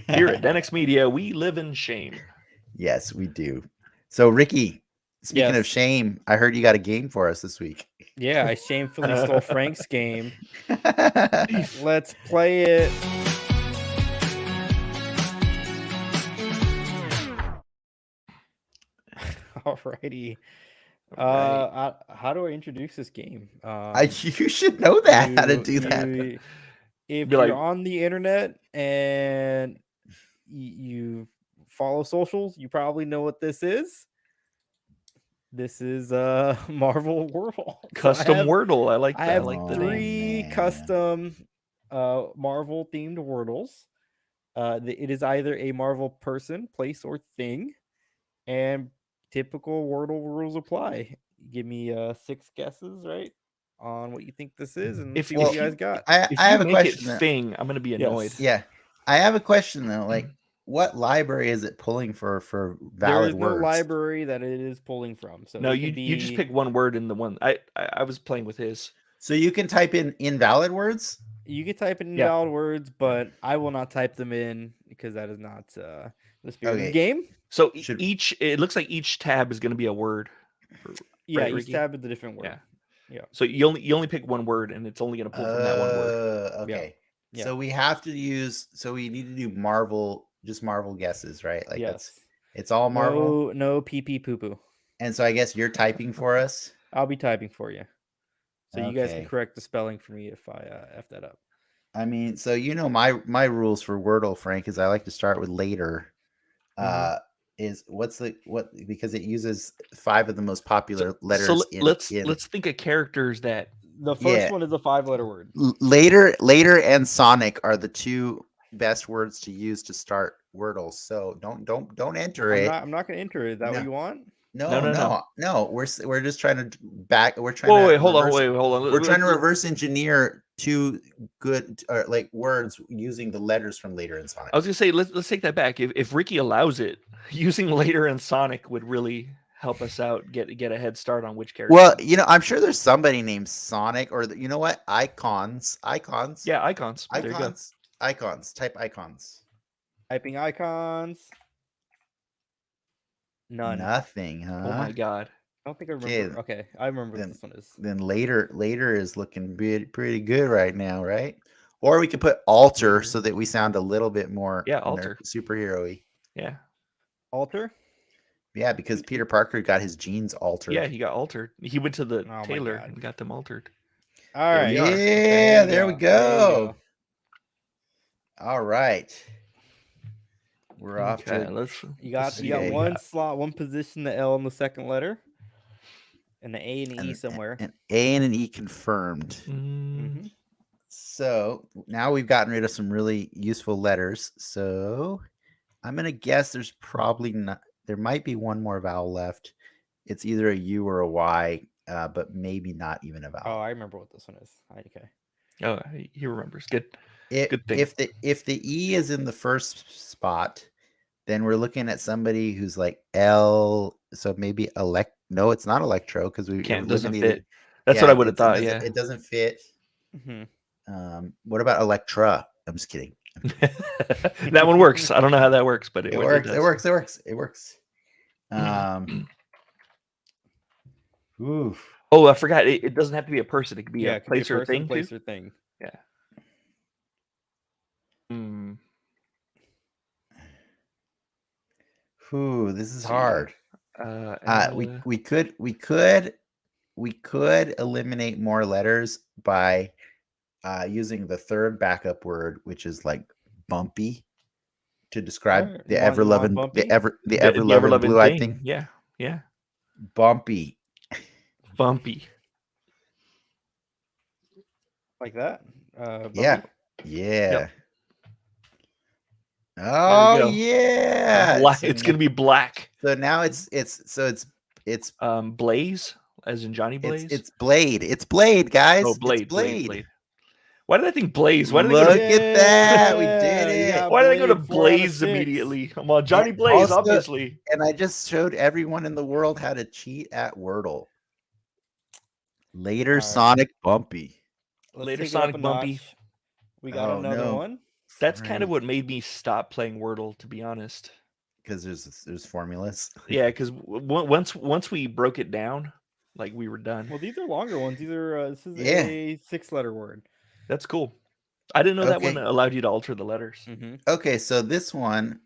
Here at Denix Media, we live in shame. Yes, we do. So, Ricky, speaking of shame, I heard you got a game for us this week. Yeah, I shamefully stole Frank's game. Let's play it. Alrighty. How do I introduce this game? You should know that. How to do that. If you're on the internet and you follow socials, you probably know what this is. This is Marvel Wordle. Custom Wordle. I like that. I have 3 custom Marvel themed Wordles. It is either a Marvel person, place, or thing, and typical Wordle rules apply. Give me 6 guesses, right, on what you think this is, and see what you guys got. I have a question. Thing, I'm gonna be annoyed. Yeah, I have a question though. Like, what library is it pulling for valid words? There is no library that it is pulling from. So no, you just pick one word in the one. I was playing with his. So you can type in invalid words. You can type in invalid words, but I will not type them in because that is not the spirit of the game. So it looks like each tab is going to be a word. Right, each tab is a different word. Yeah. So you only pick one word, and it's only going to pull from that one word. Okay. Yeah. So we have to use. So we need to do Marvel, just Marvel guesses, right? Like it's all Marvel. No pee pee poo poo. And so I guess you're typing for us. I'll be typing for you. So you guys can correct the spelling for me if I F that up. I mean, so my rules for Wordle, Frank, is I like to start with later. Because it uses 5 of the most popular letters. So let's think of characters that the first one is a 5-letter word. Later and Sonic are the 2 best words to use to start Wordle. So don't enter it. I'm not going to enter it. Is that what you want? No. We're just trying to back. We're trying. Wait, hold on. We're trying to reverse engineer 2 good like words using the letters from Later and Sonic. I was gonna say let's take that back. If Ricky allows it, using Later and Sonic would really help us out, get a head start on which character. Well, I'm sure there's somebody named Sonic, or you know what? Icons. Yeah, icons. Icons. Type icons. Typing icons. None. Nothing, huh? Oh my god. I don't think I remember. Okay, I remember what this one is. Then later is looking pretty good right now, right? Or we could put alter so that we sound a little bit more alter superhero-y. Yeah. Alter? Yeah, because Peter Parker got his genes altered. Yeah, he got altered. He went to the tailor and got them altered. All right. Yeah, there we go. All right. We're off to. You got one slot, one position, the L in the second letter, and the A and an E somewhere. An A and an E confirmed. Mm-hmm. So now we've gotten rid of some really useful letters. So I'm gonna guess there's probably not. There might be one more vowel left. It's either a U or a Y, but maybe not even a vowel. Oh, I remember what this one is. Okay. Oh, he remembers. Good. Good thing. If the E is in the first spot, then we're looking at somebody who's like L. So maybe No, it's not electro because we doesn't fit. That's what I would have thought. It doesn't fit. Mm-hmm. What about Electra? I'm just kidding. That one works. I don't know how that works, but it works. It works. Oof. Oh, I forgot. It doesn't have to be a person. It could be a place or a thing. Place or thing. Yeah. Ooh, this is hard. We could eliminate more letters by using the third backup word, which is like bumpy, to describe the ever-loving blue-eyed thing. Yeah. Bumpy. Like that? Bumpy? Yeah. Yep. Oh yeah. It's gonna be black. So now it's Blaze, as in Johnny Blaze. It's Blade. It's Blade, guys. Oh, Blade. Why did I think Blaze? Why did look at that? We did it. Yeah, why did I go to Blaze immediately? I'm on Johnny Blaze, obviously. And I just showed everyone in the world how to cheat at Wordle. Later, Sonic Bumpy. Later, Sonic Bumpy. We got another one. That's kind of what made me stop playing Wordle, to be honest. Because there's formulas. Yeah, because once we broke it down, like we were done. Well, these are longer ones. These are this is a 6-letter word. That's cool. I didn't know that one allowed you to alter the letters. Mm-hmm. Okay, so this one,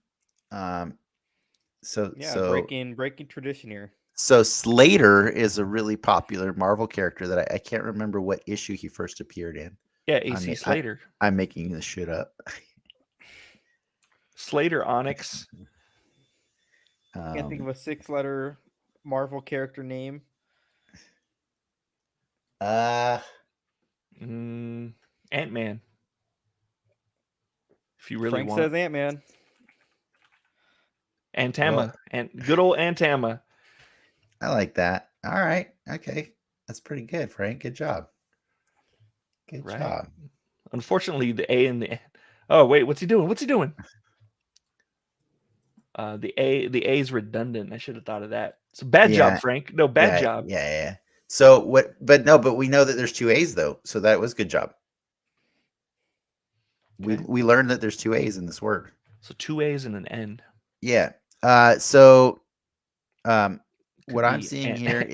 breaking tradition here. So Slater is a really popular Marvel character that I can't remember what issue he first appeared in. Yeah, AC Slater. I'm making this shit up. Slater Onyx. Can't think of a 6-letter Marvel character name. Ant-Man. If you really Frank want. says Ant-Man. Antama. Good old Antama. I like that. All right. Okay. That's pretty good, Frank. Good job. Good job. Unfortunately, the A and the... Oh, wait. What's he doing? The A is redundant. I should have thought of that. So bad job, Frank. No, bad job. Yeah. So what? But we know that there's 2 A's though. So that was good job. Okay. We learned that there's 2 A's in this word. So 2 A's and an N. Yeah. What I'm seeing here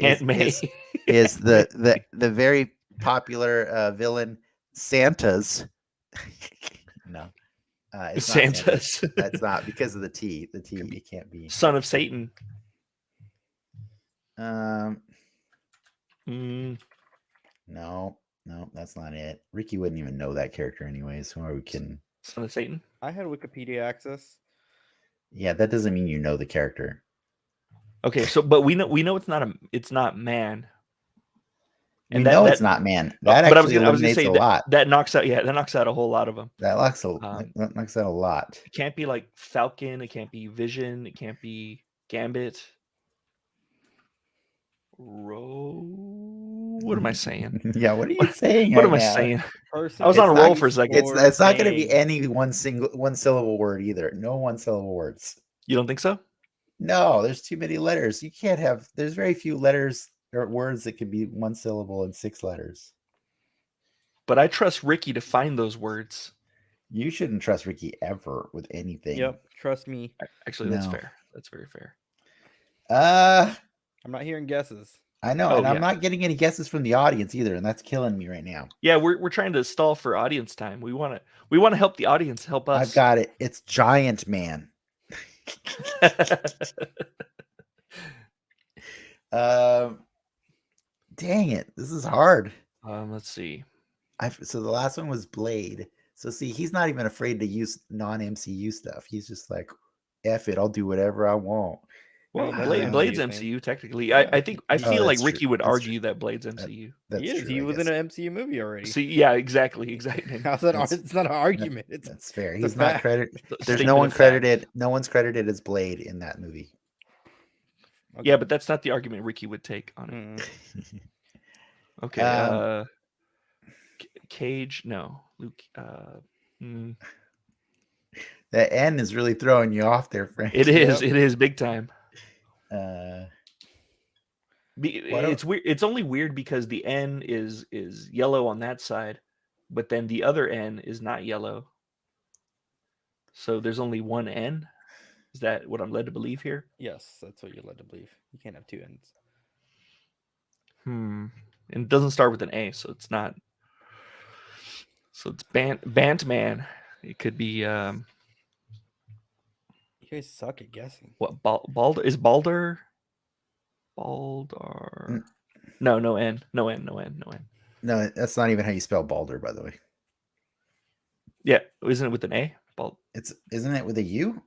is the very popular villain Santa's. No. It's Santa's. That's not because of the T. The T it can't be. Son of Satan. No, that's not it. Ricky wouldn't even know that character anyways. Who are we kidding? Son of Satan. I had Wikipedia access. Yeah, that doesn't mean you know the character. Okay, so but we know it's not man. And it's not man. That actually eliminates a lot. That knocks out a whole lot of them. That knocks out a lot. It can't be like Falcon. It can't be Vision. It can't be Gambit. What am I saying? Yeah, what are you saying? What am I saying? I was on a roll for a second. It's not going to be any one syllable word either. No 1-syllable words. You don't think so? No, there's too many letters. You can't have. There's very few letters or words that can be 1 syllable and 6 letters. But I trust Ricky to find those words. You shouldn't trust Ricky ever with anything. Yep, trust me. Actually, that's fair. That's very fair. I'm not hearing guesses. I know, Oh, and I'm yeah. not getting any guesses from the audience either, and that's killing me right now. Yeah, we're trying to stall for audience time. We want to help the audience help us. I've got it. It's Giant Man. Dang it, this is hard. Let's see. So the last one was Blade. So see, he's not even afraid to use non-MCU stuff. He's just like, F it, I'll do whatever I want. Well, that's an Blade's MCU thing. MCU technically. Yeah. I feel like that's Ricky true. would That's argue that Blade's MCU. That's He is. true, He I was guess. in an MCU movie already. See, yeah, exactly. How's that? That's- It's not an argument. It's That's fair. it's a He's not fact. credited. There's Statement no one of fact. credited. No one's credited as Blade in that movie. Okay. Yeah, but that's not the argument Ricky would take on it. Mm. Okay. Cage, no. Luke. That N is really throwing you off there, Frank. It is. It is big time. It's weird. It's only weird because the N is yellow on that side, but then the other N is not yellow. So there's only one N. Is that what I'm led to believe here? Yes, that's what you're led to believe. You can't have two ends. And it doesn't start with an A, so it's not. So it's Bantman. It could be. You guys suck at guessing. What Balder is Balder? Baldar. No N. No N. No, that's not even how you spell Balder, by the way. Yeah, isn't it with an A? Isn't it with a U?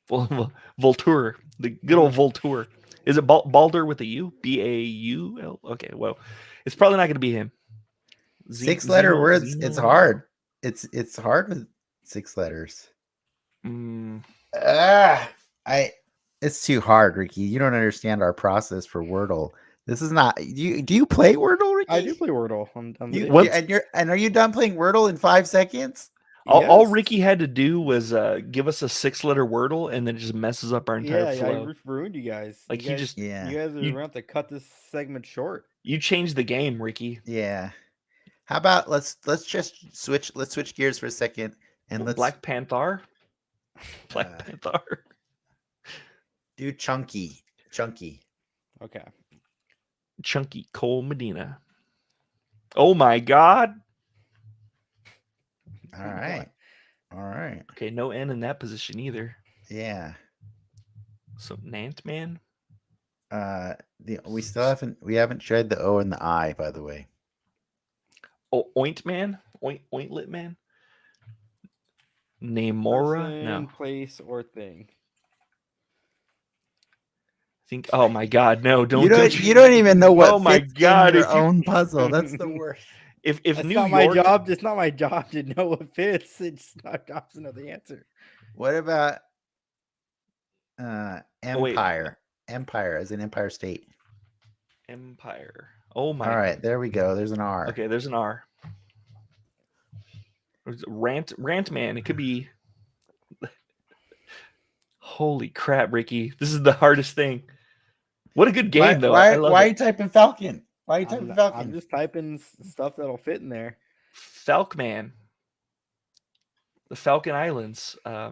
Voltour, the good old Voltour. Is it Balder with a U? Baul? Okay, well, it's probably not going to be him. 6-letter words. It's hard. It's hard with 6 letters. It's too hard, Ricky. You don't understand our process for Wordle. This is not. Do you play Wordle, Ricky? I do play Wordle. And are you done playing Wordle in 5 seconds? All Ricky had to do was give us a 6-letter Wordle, and then it just messes up our entire flow. I ruined you guys. Like you guys are going to have to cut this segment short. You changed the game, Ricky. Yeah. How about let's just switch. Let's switch gears for a second, and let's Black Panther. Black Panther. Do Chunky. Okay. Chunky Cole Medina. Oh my God. All right. Okay, no N in that position either. Yeah. So Nantman. We haven't tried the O and the I, by the way. Oh, Ointman? Ointlet Man? Namora? Person, No. Place or thing. Think. Oh my God! No, You don't even know what. Oh my God! In your own puzzle. That's the worst. If It's New not York, my job. It's not my job to know what fits. It's not job to know the answer. What about Empire? Empire as an Empire State. Empire. Oh my. All right, there we go. There's an R. Okay, there's an R. Rant Man. It could be. Holy crap, Ricky! This is the hardest thing. What a good game, though. Why are you typing Falcon? Why are you typing Falcon? I'm just typing stuff that'll fit in there. Falkman. The Falcon Islands. I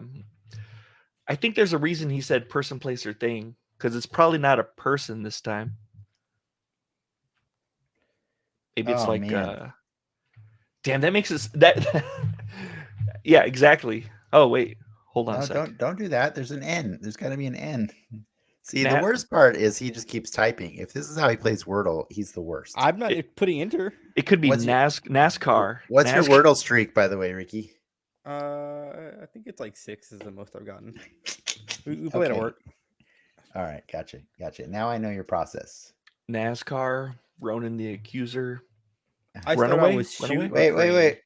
think there's a reason he said person, place, or thing, because it's probably not a person this time. Maybe it's damn, that makes us that. Yeah, exactly. Oh wait, hold on a second. Don't do that. There's an N. There's got to be an N. See, the worst part is he just keeps typing. If this is how he plays Wordle, he's the worst. I'm not putting enter. It could be NASCAR. What's your Wordle streak, by the way, Ricky? I think it's like 6 is the most I've gotten. We play it at work. All right, gotcha. Now I know your process. NASCAR, Ronan the Accuser. I Runaway. With shoot. Wait.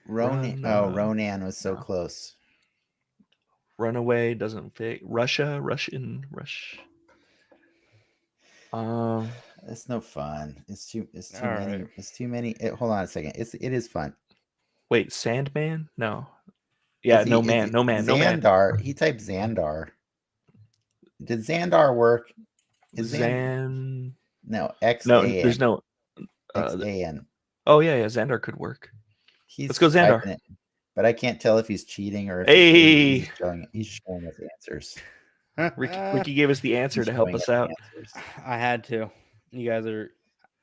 Ronan was so close. Runaway doesn't fit. Russian. It's no fun. It's too All many. right. It's too many. Hold on a second. It is fun. Wait, Sandman? No. Yeah, no man. Xandar. He typed Xandar. Did Xandar work? No, X. No, there's no X-A-N. Oh yeah, Xandar could work. Let's go typing Xandar. it, but I can't tell if he's cheating or if he's showing us answers. Ricky gave us the answer He's to help showing us the out. answers. I had to. You guys are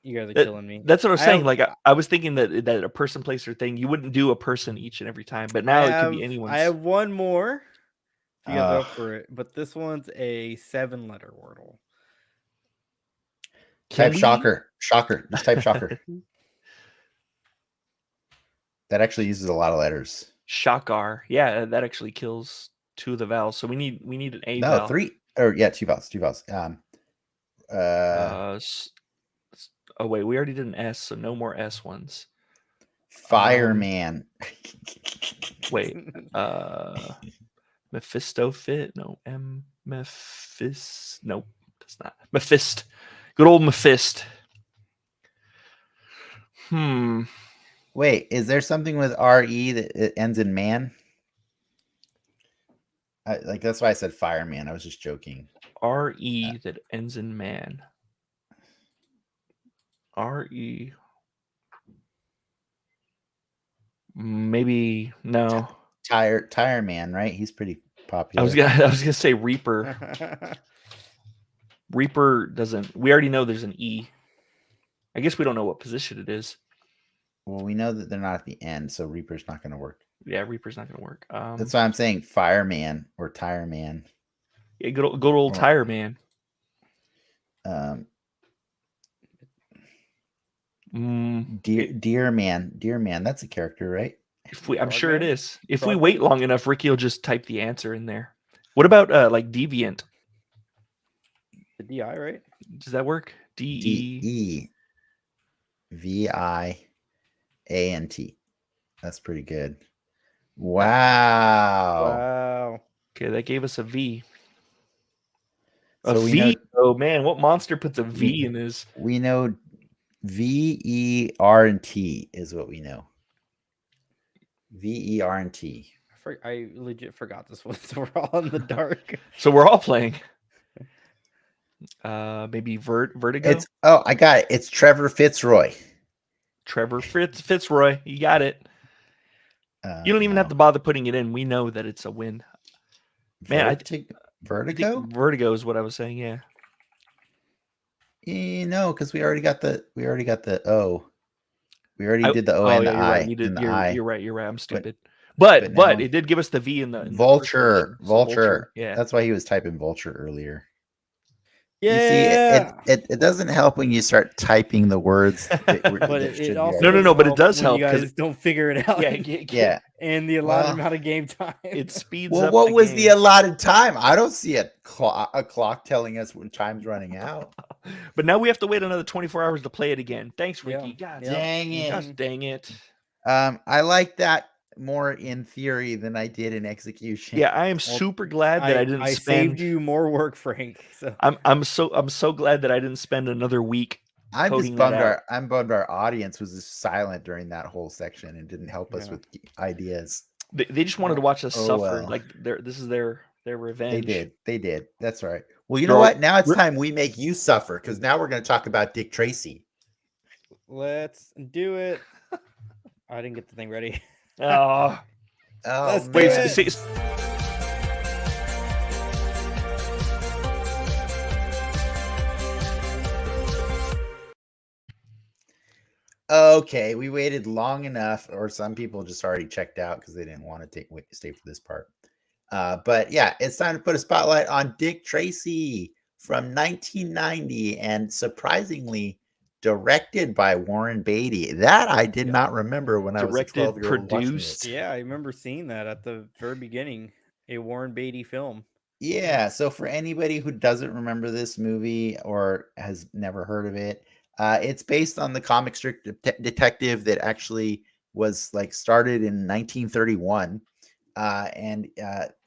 killing me. That's what I was saying. have- Like I was thinking that a person, place, or thing, you wouldn't do a person each and every time, but now it could be anyone's. I have one more. If you guys are Ugh. up for it, but this one's a 7-letter wordle. Type shocker. Shocker. Just type shocker. That actually uses a lot of letters. Shockar. Yeah, that actually kills 2 of the vowels. So we need an A No, vowel. 3 or yeah, 2 vowels. 2 vowels. Oh wait, we already did an S, so no more S ones. Fireman. Wait, Mephisto fit? No, Mephist. Nope, that's not Mephist. Good old Mephist. Wait, is there something with RE that it ends in man? Like that's why I said fireman. I was just joking. RE that ends in man. RE. Maybe no. Tire man, right? He's pretty popular. I was gonna say Reaper. Reaper doesn't. We already know there's an E. I guess we don't know what position it is. Well, we know that they're not at the end, so Reaper's not going to work. Yeah, Reaper's not going to work. That's why I'm saying fireman or tire man. Yeah, good old tire man. Deer man. That's a character, right? I'm sure it is. If we wait long enough, Ricky will just type the answer in there. What about like deviant? The DI, right? Does that work? DEVIANT. That's pretty good. Wow. Okay, that gave us a V. So we know, oh man, what monster puts a V in his? We know VERT is what we know. VERT. I legit forgot this one, so we're all in the dark. So we're all playing. Maybe Vertigo. I got it. It's Trevor Fitzroy. Trevor Fitzroy. You got it. You don't even have to bother putting it in. We know that it's a win. Man, Vertigo? Vertigo is what I was saying, yeah. No, because we already got the O. We already did the O and the I. You're right. I'm stupid. But it did give us the V in the Vulture. Vulture. Yeah. That's why he was typing Vulture earlier. Yeah. You see, it doesn't help when you start typing the words. But it also no, but it does help because you guys don't figure it out. Yeah. And the allotted amount of game time. It speeds up. Well, what was the allotted time? I don't see a clock telling us when time's running out. But now we have to wait another 24 hours to play it again. Thanks, Ricky. Yeah. God dang it. Gosh, dang it. I like that more in theory than I did in execution. Yeah, I am super glad that I didn't spend. Saved you more work, Frank. So. I'm so glad that I didn't spend another week. I'm bummed our audience was just silent during that whole section and didn't help us with ideas. They just wanted to watch us suffer. Well. Like this is their revenge. They did. That's right. Well, you know what? Now it's time we make you suffer because now we're going to talk about Dick Tracy. Let's do it. I didn't get the thing ready. Oh, wait. Okay, we waited long enough, or some people just already checked out because they didn't want to stay for this part. But yeah, it's time to put a spotlight on Dick Tracy from 1990, and surprisingly, directed by Warren Beatty. That I did not remember when I was a 12-year-old produced. Yeah, I remember seeing that at the very beginning. A Warren Beatty film. Yeah, so for anybody who doesn't remember this movie or has never heard of it, it's based on the comic strip detective that actually was started in 1931, and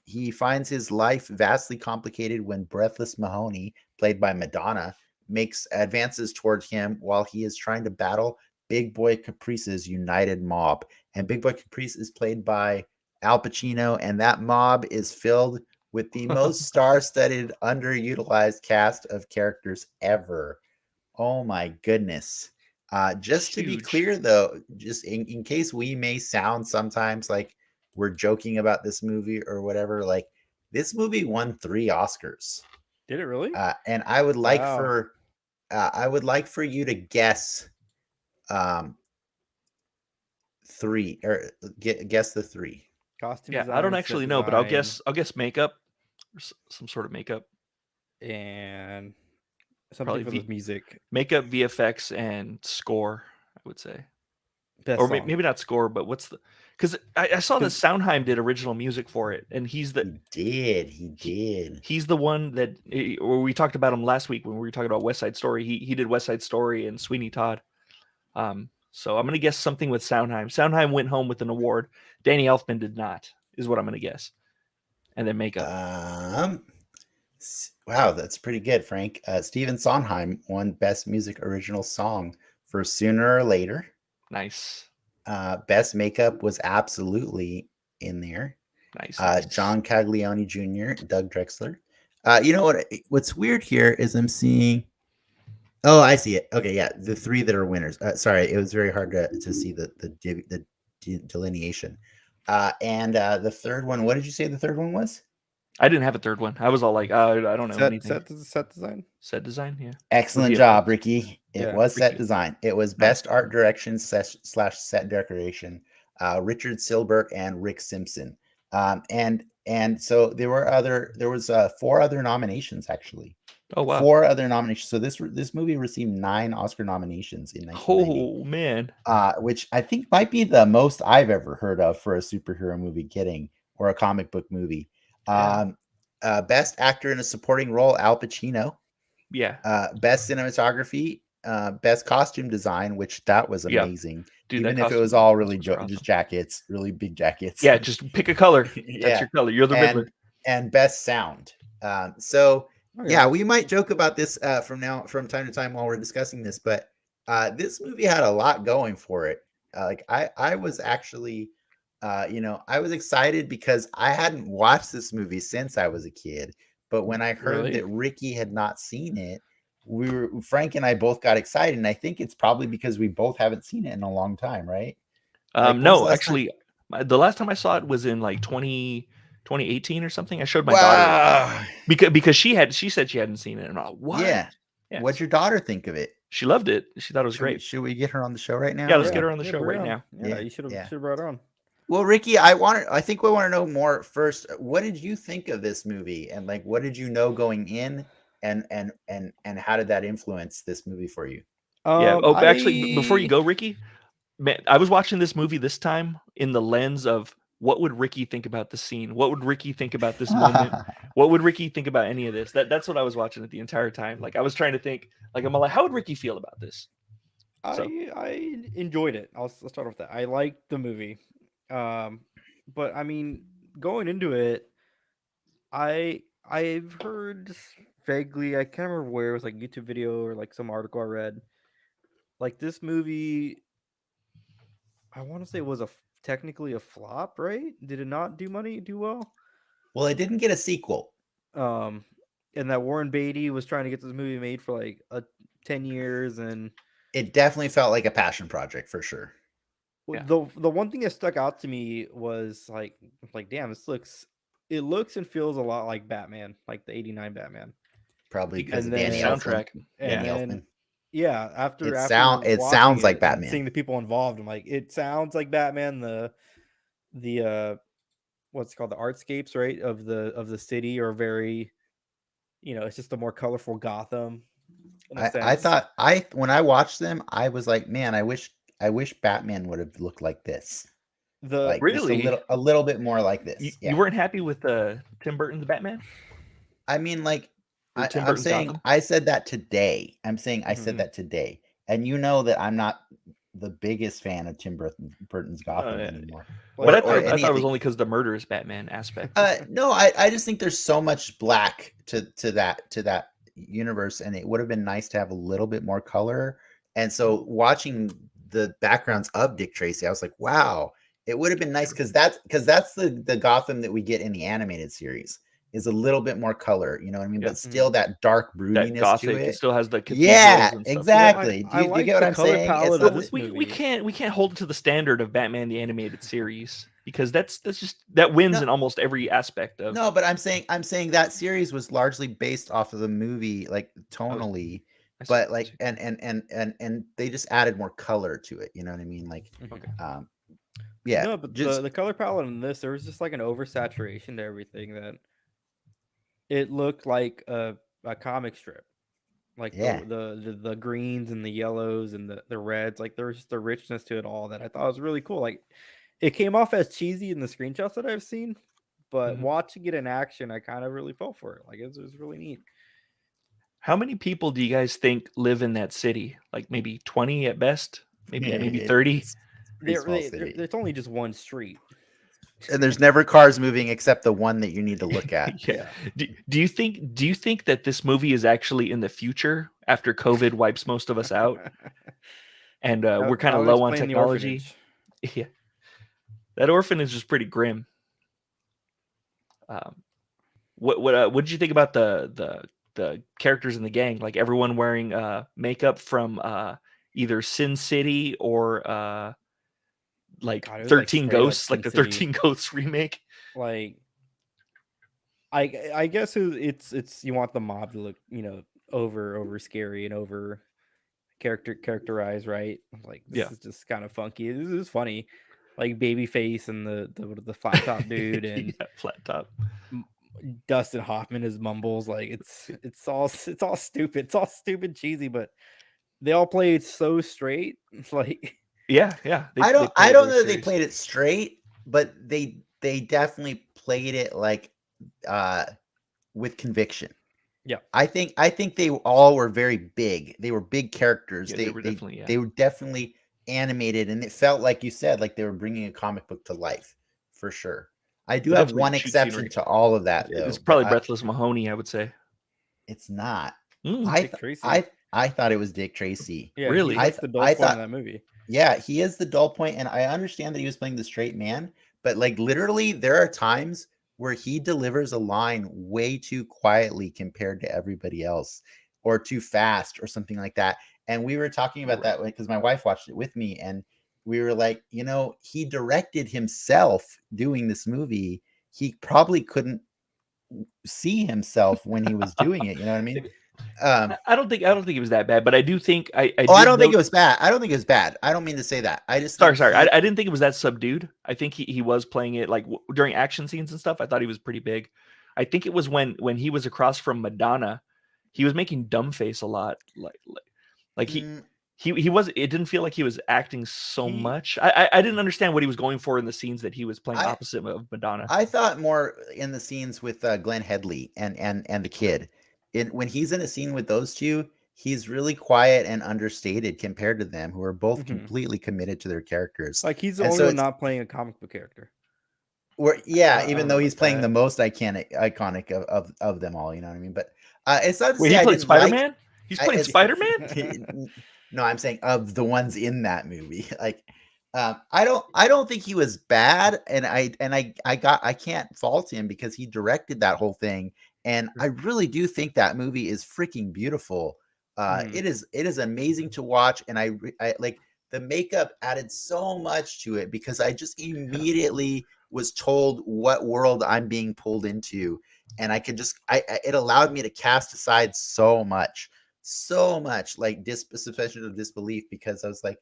he finds his life vastly complicated when Breathless Mahoney, played by Madonna, makes advances towards him while he is trying to battle Big Boy Caprice's united mob. And Big Boy Caprice is played by Al Pacino, and that mob is filled with the most star-studded, underutilized cast of characters ever. Oh my goodness. Just to be clear, though, just in case we may sound sometimes like we're joking about this movie or whatever, This movie won 3 Oscars. Did it really? And I would like for you to guess 3 or guess the 3. Costume Yeah, design. I don't set actually know, but I'll design, guess makeup or some sort of makeup. and something Probably for the music. Makeup, VFX, and score, I would say. Best Or song. maybe not score, but what's the? Because I saw that Soundheim did original music for it, and he did. He's the one that, or we talked about him last week when we were talking about West Side Story. He did West Side Story and Sweeney Todd. So I'm gonna guess something with Soundheim. Soundheim went home with an award. Danny Elfman did not, is what I'm gonna guess. And then makeup. Wow, that's pretty good, Frank. Stephen Sondheim won Best Music Original Song for Sooner or Later. Nice. Best makeup was absolutely in there. Nice. John Caglione Jr., Doug Drexler. You know what? What's weird here is I'm seeing. Oh, I see it. Okay, yeah, the 3 that are winners. Sorry, it was very hard to see the delineation. And the third one. What did you say the third one was? I didn't have a third one. I was all like, I don't know anything. Set design. Set design, yeah. Excellent job, Ricky. It was set design. It was best art direction / set decoration. Richard Silbert and Rick Simpson. And so there was 4 other nominations actually. Oh wow. 4 other nominations. So this movie received 9 Oscar nominations in 1990. Oh man. Which I think might be the most I've ever heard of for a superhero movie getting, or a comic book movie. Best actor in a supporting role, Al Pacino. Yeah. Best cinematography, best costume design, which that was amazing. Yep. Dude, even if it was all really just jackets, really big jackets. Yeah, just pick a color. That's your color. You're the Riddler. And best sound. Yeah, we might joke about this from time to time while we're discussing this, but this movie had a lot going for it. I was actually, I was excited because I hadn't watched this movie since I was a kid. But when I heard that Ricky had not seen it, Frank and I both got excited, and I think it's probably because we both haven't seen it in a long time, right? No, actually, the last time I saw it was in like 2018 or something. I showed my daughter because she said she hadn't seen it, and I'm like, what? Yeah. What'd your daughter think of it? She loved it. She thought it was great. Should we get her on the show right now? Yeah, let's get her on the show right now. Yeah, you should have brought her on. Well, Ricky, I think we want to know more first. What did you think of this movie, and what did you know going in, and how did that influence this movie for you? Actually, before you go, Ricky, man, I was watching this movie this time in the lens of what would Ricky think about the scene? What would Ricky think about this moment? What would Ricky think about any of this? That's what I was watching it the entire time. I was trying to think, I'm like, how would Ricky feel about this? I enjoyed it. I'll start with that. I liked the movie. But I mean, going into it, I've heard vaguely, I can't remember where it was, YouTube video or some article I read. This movie, I want to say was technically a flop, right? Did it not do well? Well, it didn't get a sequel. And that Warren Beatty was trying to get this movie made for 10 years, and it definitely felt like a passion project for sure. Yeah. The one thing that stuck out to me was damn, it looks and feels a lot like Batman, like the '89 Batman. Probably because of Danny soundtrack. Yeah, after it sounds like Batman. Seeing the people involved, I'm like, it sounds like Batman. The what's it called, the artscapes, right, of the city are very, it's just a more colorful Gotham. I thought when I watched them, I was like, man, I wish Batman would have looked like this. Really just a little bit more like this. You weren't happy with Tim Burton's Batman? I mean, I'm saying Gotham? I said that today. I'm saying I said that today, and you know that I'm not the biggest fan of Tim Burton's Gotham anymore. But I thought it was only because the murderous Batman aspect. No, I just think there's so much black to that universe, and it would have been nice to have a little bit more color. And so watching the backgrounds of Dick Tracy, I was like, wow, it would have been nice because that's the Gotham that we get in the animated series. is a little bit more color, you know what I mean? Yeah. But still that dark That broodiness to gothic. It it. still has the cathedrals Yeah, and stuff. exactly. Well, Do you get what the I'm color saying? It's palette a, of this movie. we can't hold it to the standard of Batman the Animated Series, because that's just that wins in almost every aspect of. No, but I'm saying that series was largely based off of the movie, like tonally, but like and they just added more color to it. You know what I mean? Like, yeah. No, but the color palette in this, there was just like an oversaturation to everything that it looked like a comic strip. Like the greens and the yellows and the reds, like there was just a richness to it all that I thought was really cool. Like it came off as cheesy in the screenshots that I've seen, but watching it in action, I kind of really fell for it. Like it was really neat. How many people do you guys think live in that city? Like maybe 20 at best, maybe 30. There's only just one street, and there's never cars moving except the one that you need to look at. Yeah. Do you think that this movie is actually in the future after COVID wipes most of us out, and we're kind of low on technology? Yeah, that orphanage is pretty grim. What did you think about the characters in the gang? Like everyone wearing makeup from either Sin City or like 13 Ghosts, like the 13 Ghosts remake. Like I guess it's you want the mob to look, over scary and over characterized, right? Like this is just kind of funky. This is funny. Like Babyface and the flat top dude and flat top. Dustin Hoffman as Mumbles. Like it's all stupid. It's all stupid cheesy, but they all play it so straight. Like yeah. I don't know that they played it straight, but they definitely played it like with conviction. Yeah. I think they all were very big. They were big characters. Yeah, they were definitely animated, and it felt like you said, like they were bringing a comic book to life for sure. I do have one exception to all of that, though. It's probably Breathless Mahoney, I would say. It's not. Tracy. I thought it was Dick Tracy. Yeah, really? That's the dull point in that movie. Yeah, he is the dull point, and I understand that he was playing the straight man, but like literally, there are times where he delivers a line way too quietly compared to everybody else, or too fast, or something like that. And we were talking about that because my wife watched it with me, and we were like, he directed himself doing this movie. He probably couldn't see himself when he was doing it. You know what I mean? I don't think it was that bad, but I do think I don't think it was bad. I don't think it was bad. I don't mean to say that. I just sorry. I didn't think it was that subdued. I think he was playing it like during action scenes and stuff. I thought he was pretty big. I think it was when he was across from Madonna, he was making dumb face a lot. Like he was. It didn't feel like he was acting so much. I didn't understand what he was going for in the scenes that he was playing opposite of Madonna. I thought more in the scenes with Glenn Headley and the kid. When he's in a scene with those two, he's really quiet and understated compared to them, who are both completely committed to their characters. Like he's the only one not playing a comic book character. Even though he's playing the most iconic of them all, you know what I mean? But it's not to say he I played didn't Spider-Man. He's playing Spider-Man. No, I'm saying of the ones in that movie. Like, I don't think he was bad, and I can't fault him because he directed that whole thing. And I really do think that movie is freaking beautiful. It is amazing to watch, and I like the makeup added so much to it because I just immediately was told what world I'm being pulled into, and I could just it allowed me to cast aside so much like suspension of disbelief, because I was like,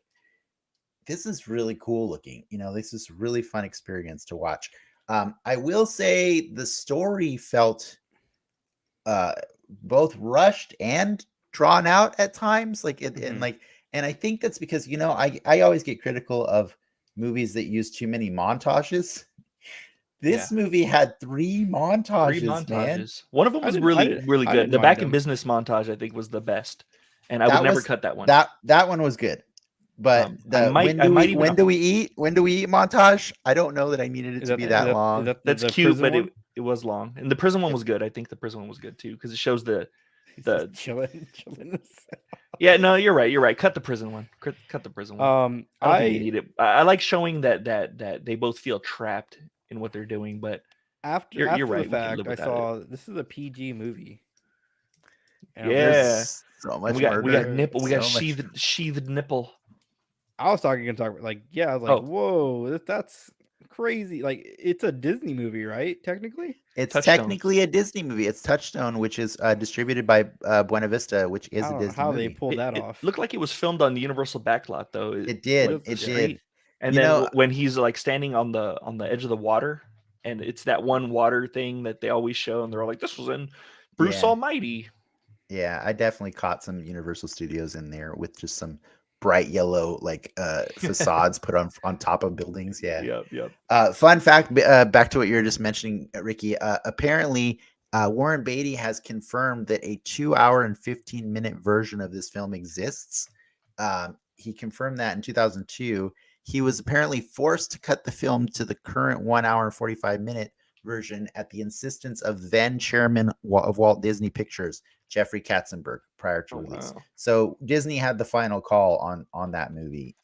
this is really cool looking. This is really fun experience to watch. I will say the story felt both rushed and drawn out at times, and I think that's because I always get critical of movies that use too many montages. This movie had three montages, man. One of them was really good. The back in business montage, I think, was the best, and I would never cut that one. That one was good. But when do we eat montage, I don't know that I needed it to be that long. That's cute, but it was long. And the prison one was good. I think the prison one was good too, because it shows the chilling. Yeah, no, you're right. Cut the prison one. Cut the prison one. I don't think you need it. I like showing that they both feel trapped in what they're doing, but After You're the right. We can fact, live I without saw this is a PG movie. it. Yeah. There's so much We got murder. nipple. We got so much- sheathed nipple. I was talking about like, yeah, I was like, Oh. whoa, that's crazy. Like, it's a Disney movie, right? Technically, It's Touchstone. technically a Disney movie. It's Touchstone, which is distributed by Buena Vista, which is I a don't know Disney how movie. they pulled that off. It looked like it was filmed on the Universal backlot, though. It did. Like, It yeah. did. And You then know- when he's like standing on the edge of the water, and it's that one water thing that they always show, and they're all like, "This was in Bruce Yeah. Almighty." Yeah, I definitely caught some Universal Studios in there with just some bright yellow like facades put on top of buildings. Yeah. Yep. Fun fact, back to what you were just mentioning, Ricky. Apparently, Warren Beatty has confirmed that a 2 hour and 15-minute version of this film exists. He confirmed that in 2002. He was apparently forced to cut the film to the current 1 hour and 45-minute version at the insistence of then chairman of Walt Disney Pictures, Jeffrey Katzenberg, prior to release. Wow. So Disney had the final call on that movie,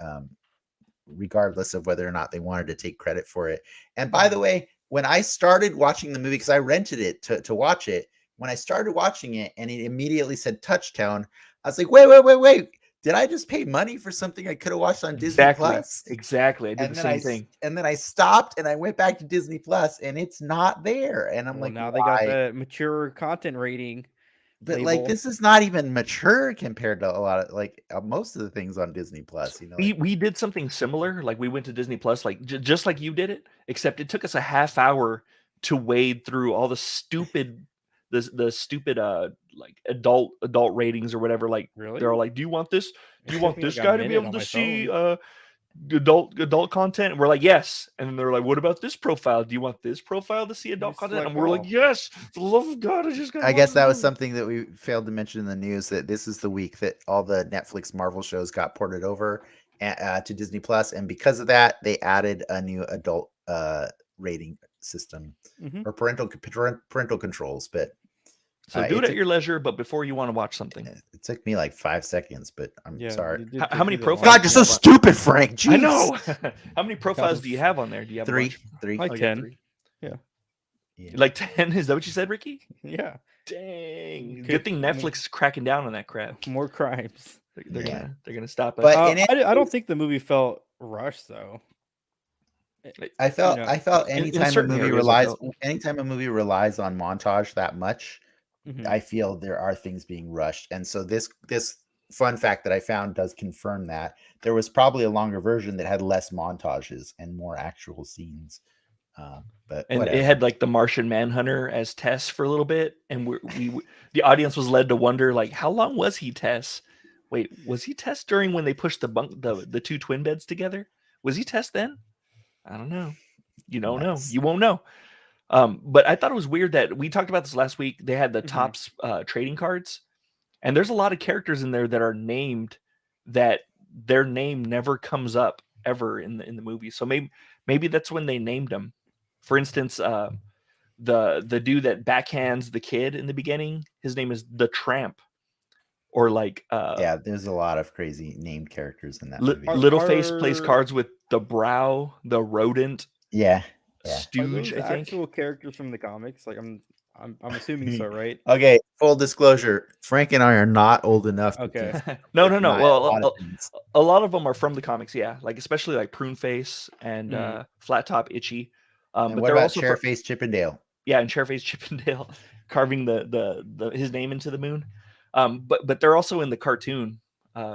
regardless of whether or not they wanted to take credit for it. And by the way, when I started watching the movie, because I rented it to watch it, when I started watching it and it immediately said Touchdown, I was like, wait. Did I just pay money for something I could have watched on Disney Plus? Exactly. I did the same thing. And then I stopped and I went back to Disney Plus and it's not there. And I'm like, now why? they got the mature content rating. But label. like, this is not even mature compared to a lot of like most of the things on Disney Plus. You know, we did something similar. Like we went to Disney Plus, like just like you did it, except it took us a half hour to wade through all the stupid, the stupid like adult ratings or whatever. Like Really? they're all like, "Do you want this? Do you It want took me this like a guy to be minute able on to my see phone. adult content?" And we're like, "Yes." And then they're like, "What about this profile? Do you want this profile to see adult You content?" And select we're all. like, "Yes, for the love of God, I just got." I guess that was something that we failed to mention in the news, that this is the week that all the Netflix Marvel shows got ported over to Disney Plus, and because of that, they added a new adult rating system or parental controls. But so do it at your leisure, but before you want to watch something. It took me like 5 seconds, but I'm sorry. How many profiles? God, you're so stupid, Frank. Jeez. I know. How many profiles do you have on there? Do you have three? Like 10. Yeah. Like 10? Is that what you said, Ricky? Yeah. Dang. Good thing Netflix is cracking down on that crap. More crimes. They're gonna stop us. But I don't think the movie felt rushed though. I felt anytime a movie relies on montage that much, I feel there are things being rushed. And so this fun fact that I found does confirm that there was probably a longer version that had less montages and more actual scenes. But it had like the Martian Manhunter as Tess for a little bit, and we the audience was led to wonder, like, how long was he Tess? Wait, was he Tess during when they pushed the two twin beds together? Was he Tess then? I don't know. You don't know. You won't know. But I thought it was weird that we talked about this last week. They had the Topps trading cards, and there's a lot of characters in there that are named that their name never comes up ever in the movie. So maybe that's when they named them. For instance, the dude that backhands the kid in the beginning, his name is the Tramp. Or like there's a lot of crazy named characters in that movie. Littleface plays cards with the Brow, the Rodent. Yeah. Stooge, I think. Actual characters from the comics, like I'm assuming so, right? Okay, full disclosure, Frank and I are not old enough. Okay. No. Well, a lot of them are from the comics, yeah. Like especially like Pruneface and Flat Top Itchy. But they're about also Chairface Chippendale. Yeah, and Chairface Chippendale carving the his name into the moon. But they're also in the cartoon,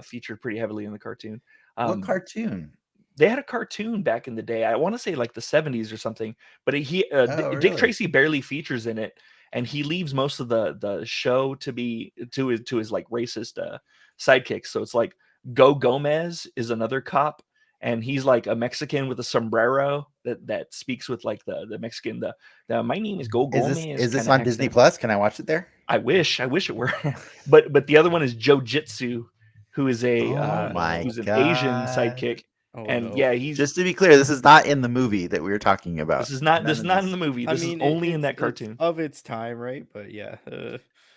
featured pretty heavily in the cartoon. What cartoon? They had a cartoon back in the day. I want to say like the 70s or something. But really? Dick Tracy barely features in it, and he leaves most of the show to his like racist sidekicks. So it's like Go Gomez is another cop, and he's like a Mexican with a sombrero that speaks with like the Mexican my name is Go Gomez. Is this on Disney Plus? Can I watch it there? I wish it were. but the other one is Joe Jitsu, who is who's an Asian sidekick. He's just to be clear, this is not in the movie that we were talking about. This is not in the movie. This is only in that cartoon of its time, right? But yeah.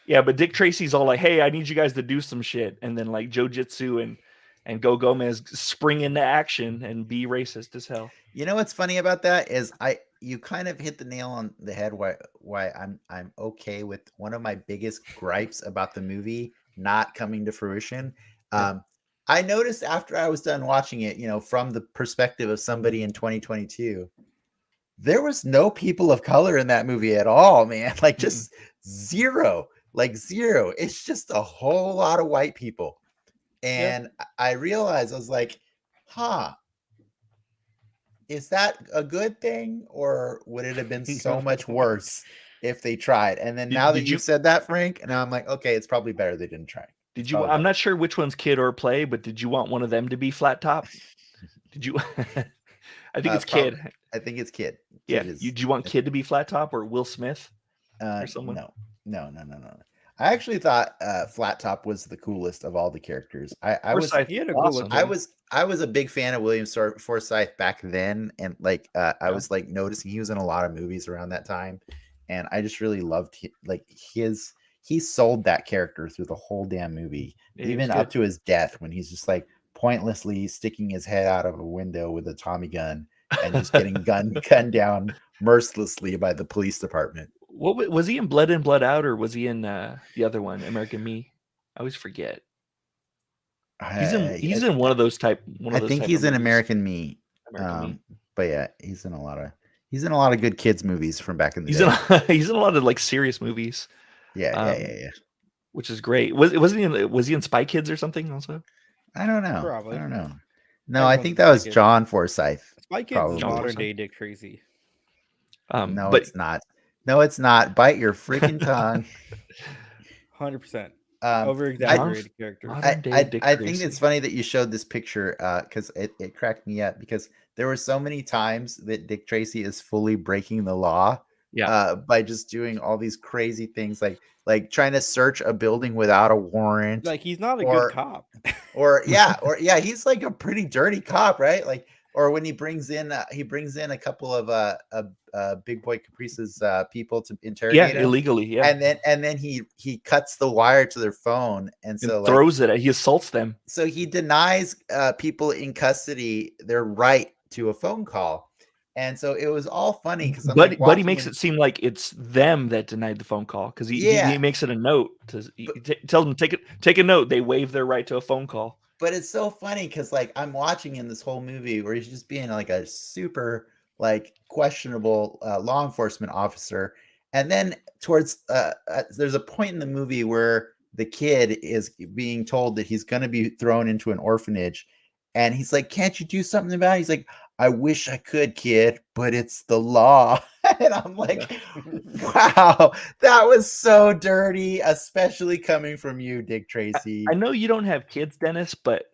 Yeah, but Dick Tracy's all like, "Hey, I need you guys to do some shit," and then like Joe Jitsu and Go Gomez spring into action and be racist as hell. You know what's funny about that is you kind of hit the nail on the head. Why I'm okay with one of my biggest gripes about the movie not coming to fruition. I noticed after I was done watching it, from the perspective of somebody in 2022, there was no people of color in that movie at all, man. Like just zero, like zero. It's just a whole lot of white people. And I realized, I was like, is that a good thing, or would it have been so much worse if they tried? And then now that you said that, Frank, and now I'm like, okay, it's probably better they didn't try. I'm not sure which one's kid or play, but did you want one of them to be flat top? Did you? I think it's kid. I think it's kid. Yeah. Do you want kid to be flat top or Will Smith or someone? No. I actually thought Flat Top was the coolest of all the characters. I was a big fan of William Forsythe back then, and like I was like noticing he was in a lot of movies around that time, and I just really loved he sold that character through the whole damn movie, even up to his death, when he's just like pointlessly sticking his head out of a window with a Tommy gun and just getting gunned down mercilessly by the police department. What was he in Blood In, Blood Out, or was he in the other one, American Me? I always forget. He's in one of those type. I think he's in American Me. But yeah, he's in a lot of good kids movies from back in the day. He's in a lot of like serious movies. Yeah. Which is great. Was he in Spy Kids or something also? I don't know. Probably. I don't know. No, I think that was John Forsythe. Spy Kids is modern day Dick Tracy. No, it's not. No, it's not. Bite your freaking tongue. 100%. Over exaggerated characters. I think it's funny that you showed this picture because it cracked me up, because there were so many times that Dick Tracy is fully breaking the law by just doing all these crazy things, like trying to search a building without a warrant. Like he's not a good cop. He's like a pretty dirty cop, right? Like, or when he brings in a couple of Big Boy Caprice's people to interrogate him illegally, and then he cuts the wire to their phone and so throws it. He assaults them. So he denies people in custody their right to a phone call, and so it was all funny because but he makes it seem like it's them that denied the phone call, because he makes it a note he tells them take a note. They waive their right to a phone call. But it's so funny because like I'm watching in this whole movie where he's just being like a super like questionable law enforcement officer, and then towards there's a point in the movie where the kid is being told that he's going to be thrown into an orphanage, and he's like, "Can't you do something about it?" He's like, "I wish I could, kid, but it's the law." And I'm like, wow, that was so dirty, especially coming from you, Dick Tracy. I know you don't have kids, Dennis, but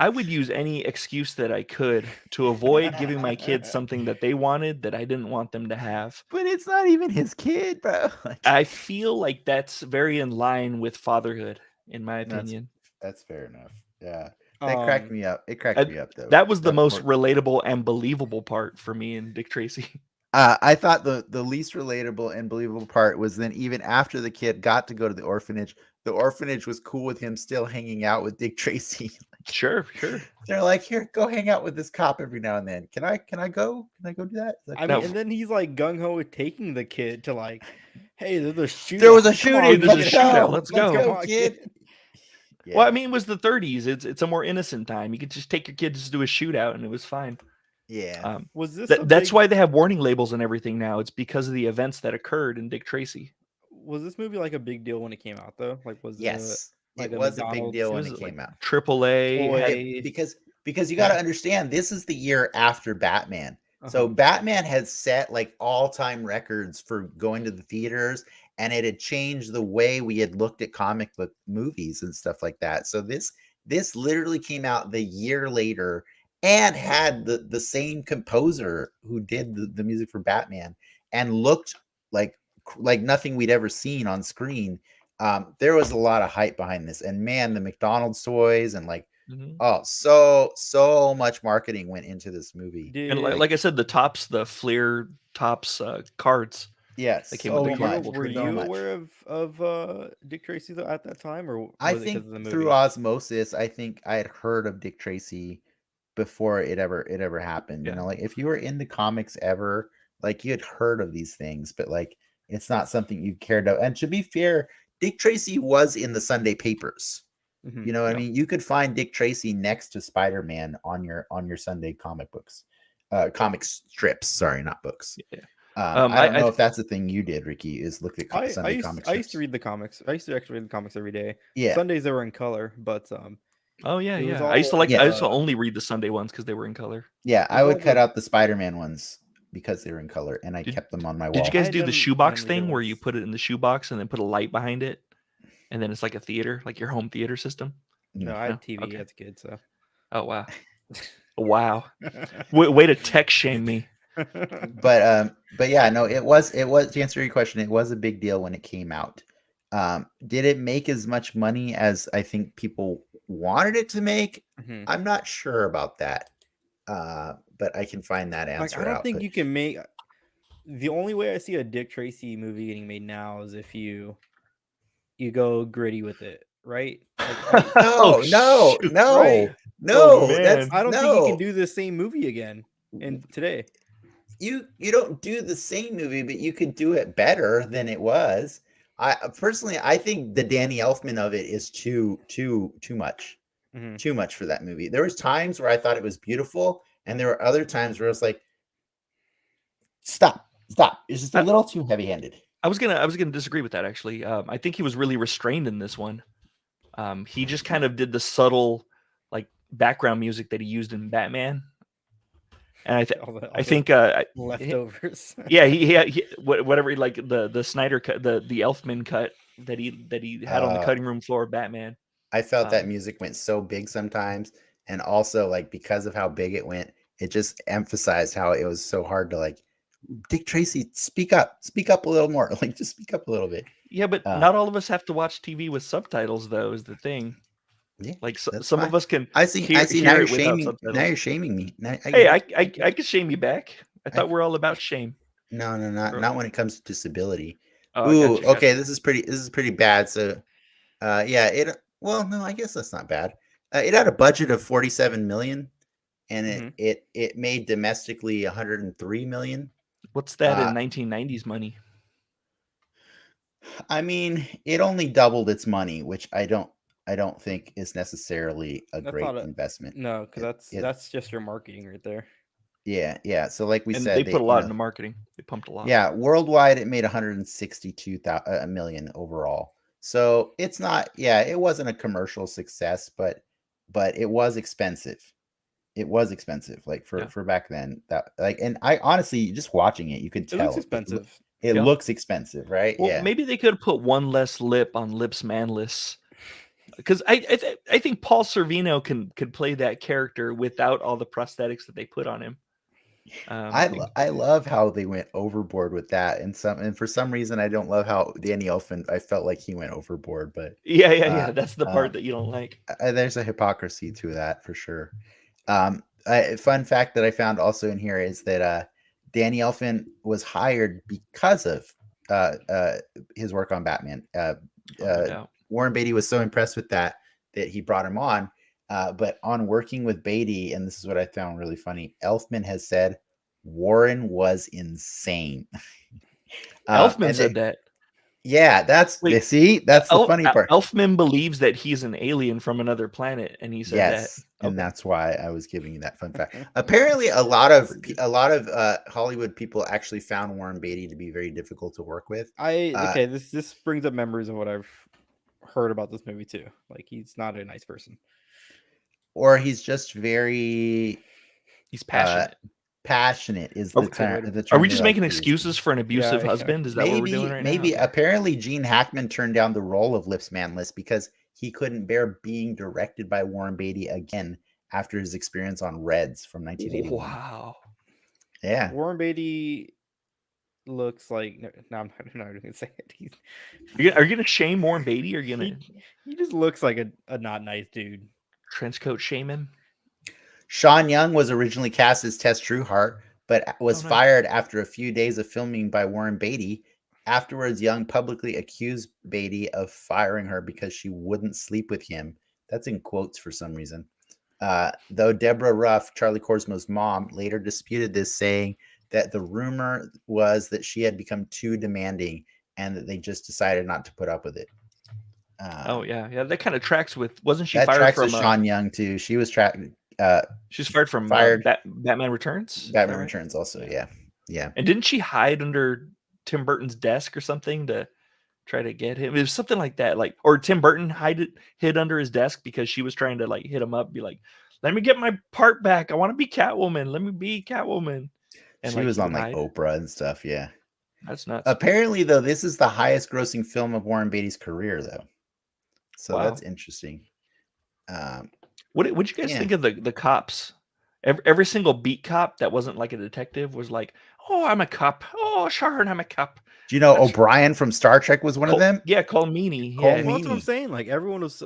I would use any excuse that I could to avoid giving my kids something that they wanted that I didn't want them to have. But it's not even his kid, bro. I feel like that's very in line with fatherhood, in my opinion. That's fair enough. Yeah. That cracked me up. It cracked me up, though. That was the most relatable and believable part for me in Dick Tracy. I thought the least relatable and believable part was then, even after the kid got to go to the orphanage was cool with him still hanging out with Dick Tracy. Sure. They're like, "Here, go hang out with this cop every now and then. Can I go? Can I go do that?" Like, and then he's like gung ho with taking the kid to like, "Hey, there's a shootout. There was a shooting. There's a shootout. Let's go, kid." Yeah. Well, I mean, it was the 30s. It's a more innocent time. You could just take your kids to do a shootout, and it was fine. Yeah. Was this? That's why they have warning labels and everything now. It's because of the events that occurred in Dick Tracy. Was this movie like a big deal when it came out, though? Like, was it was a big deal when it came out. AAA. Because you got to understand, this is the year after Batman. So Batman had set like all-time records for going to the theaters, and it had changed the way we had looked at comic book movies and stuff like that. So this literally came out the year later and had the same composer who did the music for Batman, and looked like nothing we'd ever seen on screen. There was a lot of hype behind this, and man, the McDonald's toys and like, so much marketing went into this movie. Dude, and like I said, the Fleer tops cards. Yes, that came with the card. Were you aware of Dick Tracy though at that time, or I think through osmosis? I think I had heard of Dick Tracy before it ever happened. You know, like if you were into comics ever, like you had heard of these things, but like it's not something you cared about. And to be fair, Dick Tracy was in the Sunday papers. You know what I mean? You could find Dick Tracy next to Spider-Man on your Sunday comic books, comic strips. Sorry, not books. Yeah. I don't know if that's the thing you did, Ricky, is look at Sunday comic strips. I used to read the comics. I used to actually read the comics every day. Yeah. Sundays they were in color, but oh yeah, yeah. I used to I used to only read the Sunday ones because they were in color. Yeah, I would cut out the Spider-Man ones because they were in color, and I kept them on my wall. Did you guys do the shoebox thing where you put it in the shoebox and then put a light behind it, and then it's like a theater, like your home theater system? No, I had TV as a kid, so. Oh wow, wow, way to tech shame me. But yeah, no, it was to answer your question, it was a big deal when it came out. Did it make as much money as I think people wanted it to make? I'm not sure about that. But I can find that answer. I don't think you can make. The only way I see a Dick Tracy movie getting made now is if you go gritty with it, right? Like, no. Right? Oh, I don't think you can do the same movie again today. You don't do the same movie, but you could do it better than it was. I personally, I think the Danny Elfman of it is too much, too much for that movie. There was times where I thought it was beautiful, and there were other times where I was like, stop. It's just a little too heavy-handed. I was gonna disagree with that actually. I think he was really restrained in this one. He just kind of did the subtle, like background music that he used in Batman. And I think leftovers. Yeah, he whatever, like the Snyder cut, the Elfman cut that he had on the cutting room floor of Batman. I felt that music went so big sometimes, and also like because of how big it went, it just emphasized how it was so hard to like, Dick Tracy, speak up a little more, like just speak up a little bit. Yeah, but not all of us have to watch TV with subtitles, though. Is the thing. Yeah, like some of us can. I see. Now you're shaming. Now you're shaming me. Hey, I can shame you back. I thought we're all about shame. No, not when it comes to disability. Oh, ooh, okay. This is pretty bad. So, yeah. Well, no, I guess that's not bad. It had a budget of 47 million, and it made domestically 103 million. What's that in 1990s money? I mean, it only doubled its money, which I don't think is necessarily a great investment. No, because that's just your marketing right there. Yeah. So like we said, they put a lot into marketing. They pumped a lot. Yeah, worldwide it made 162 million overall. So it's not. Yeah, it wasn't a commercial success, but it was expensive. It was expensive, like for back then. That like, and I honestly, just watching it, you could tell it looks expensive. It looks expensive, right? Well, yeah. Maybe they could have put one less lip on Lips Manless, because I think Paul Sorvino could play that character without all the prosthetics that they put on him. I love how they went overboard with that, and for some reason I don't love how Danny Elfman. I felt like he went overboard, but yeah, that's the part that you don't like. There's a hypocrisy to that for sure. Fun fact that I found also in here is that Danny Elfman was hired because of his work on Batman. Warren Beatty was so impressed with that he brought him on. But on working with Beatty, and this is what I found really funny, Elfman has said Warren was insane. Elfman said that. Yeah, that's the funny part. Elfman believes that he's an alien from another planet, and he said that. And that's why I was giving you that fun fact. Apparently, a lot of Hollywood people actually found Warren Beatty to be very difficult to work with. This brings up memories of what I've heard about this movie too. Like, he's not a nice person, or he's just very. He's passionate. Passionate is the term. Are we just making excuses for an abusive husband? Is that what we're doing right now? Maybe. Apparently, Gene Hackman turned down the role of Lips Manless because he couldn't bear being directed by Warren Beatty again after his experience on Reds from 1981. Wow. Yeah. Warren Beatty looks like. No, I'm not going to say it. Are you going to shame Warren Beatty? Or are you going to? He just looks like a not nice dude. Trenchcoat shame him. Sean Young was originally cast as Tess Trueheart, but was fired after a few days of filming by Warren Beatty. Afterwards, Young publicly accused Beatty of firing her because she wouldn't sleep with him. That's in quotes for some reason. Though Deborah Ruff, Charlie Korsmo's mom, later disputed this, saying that the rumor was that she had become too demanding and that they just decided not to put up with it. Oh yeah, that kind of tracks with. Wasn't she that fired tracks from? with Sean Young too. She was She's fired from Batman Returns. Batman Returns also, yeah. And didn't she hide under Tim Burton's desk or something to try to get him? It was something like that, like, or Tim Burton hid under his desk because she was trying to like hit him up, be like, "Let me get my part back. I want to be Catwoman. Let me be Catwoman." And she was on like Oprah and stuff. Yeah, that's nuts. Apparently, though, this is the highest grossing film of Warren Beatty's career, though. So that's interesting. What you guys think of the cops? Every single beat cop that wasn't like a detective was like, "Oh, I'm a cop. Oh, Sharon, I'm a cop." Do you know O'Brien from Star Trek was one of them? Yeah, Cole Meany. Well, that's what I'm saying. Like everyone was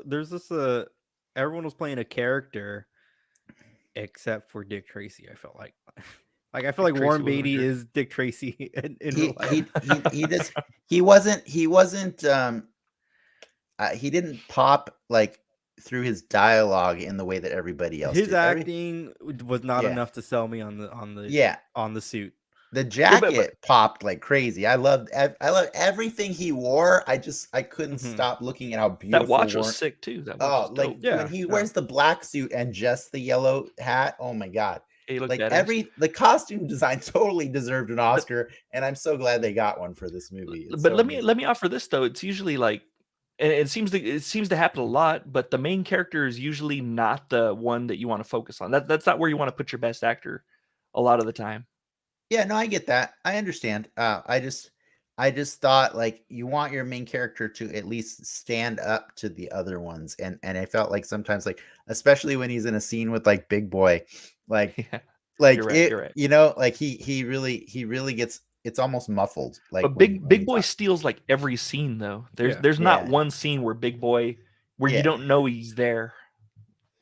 playing a character, except for Dick Tracy. I felt like, I feel like Warren Beatty is Dick Tracy in real life. He wasn't. He didn't pop like through his dialogue in the way that everybody else. His acting was not enough to sell me on the suit. The jacket popped like crazy. I loved everything he wore. I couldn't stop looking at how beautiful that watch was sick too. That watch was dope. When he wears the black suit and just the yellow hat. Oh my god! Like the costume design totally deserved an Oscar, and I'm so glad they got one for this movie. But let me offer this though. It's usually like, and it seems to happen a lot, but the main character is usually not the one that you want to focus on. That's not where you want to put your best actor a lot of the time. Yeah, no, I get that. I understand. I just thought like you want your main character to at least stand up to the other ones, and I felt like sometimes, like especially when he's in a scene with like Big Boy, like you're right. You know, like he really gets, it's almost muffled. Like, but Big Boy steals like every scene though. There's not one scene where Big Boy you don't know he's there.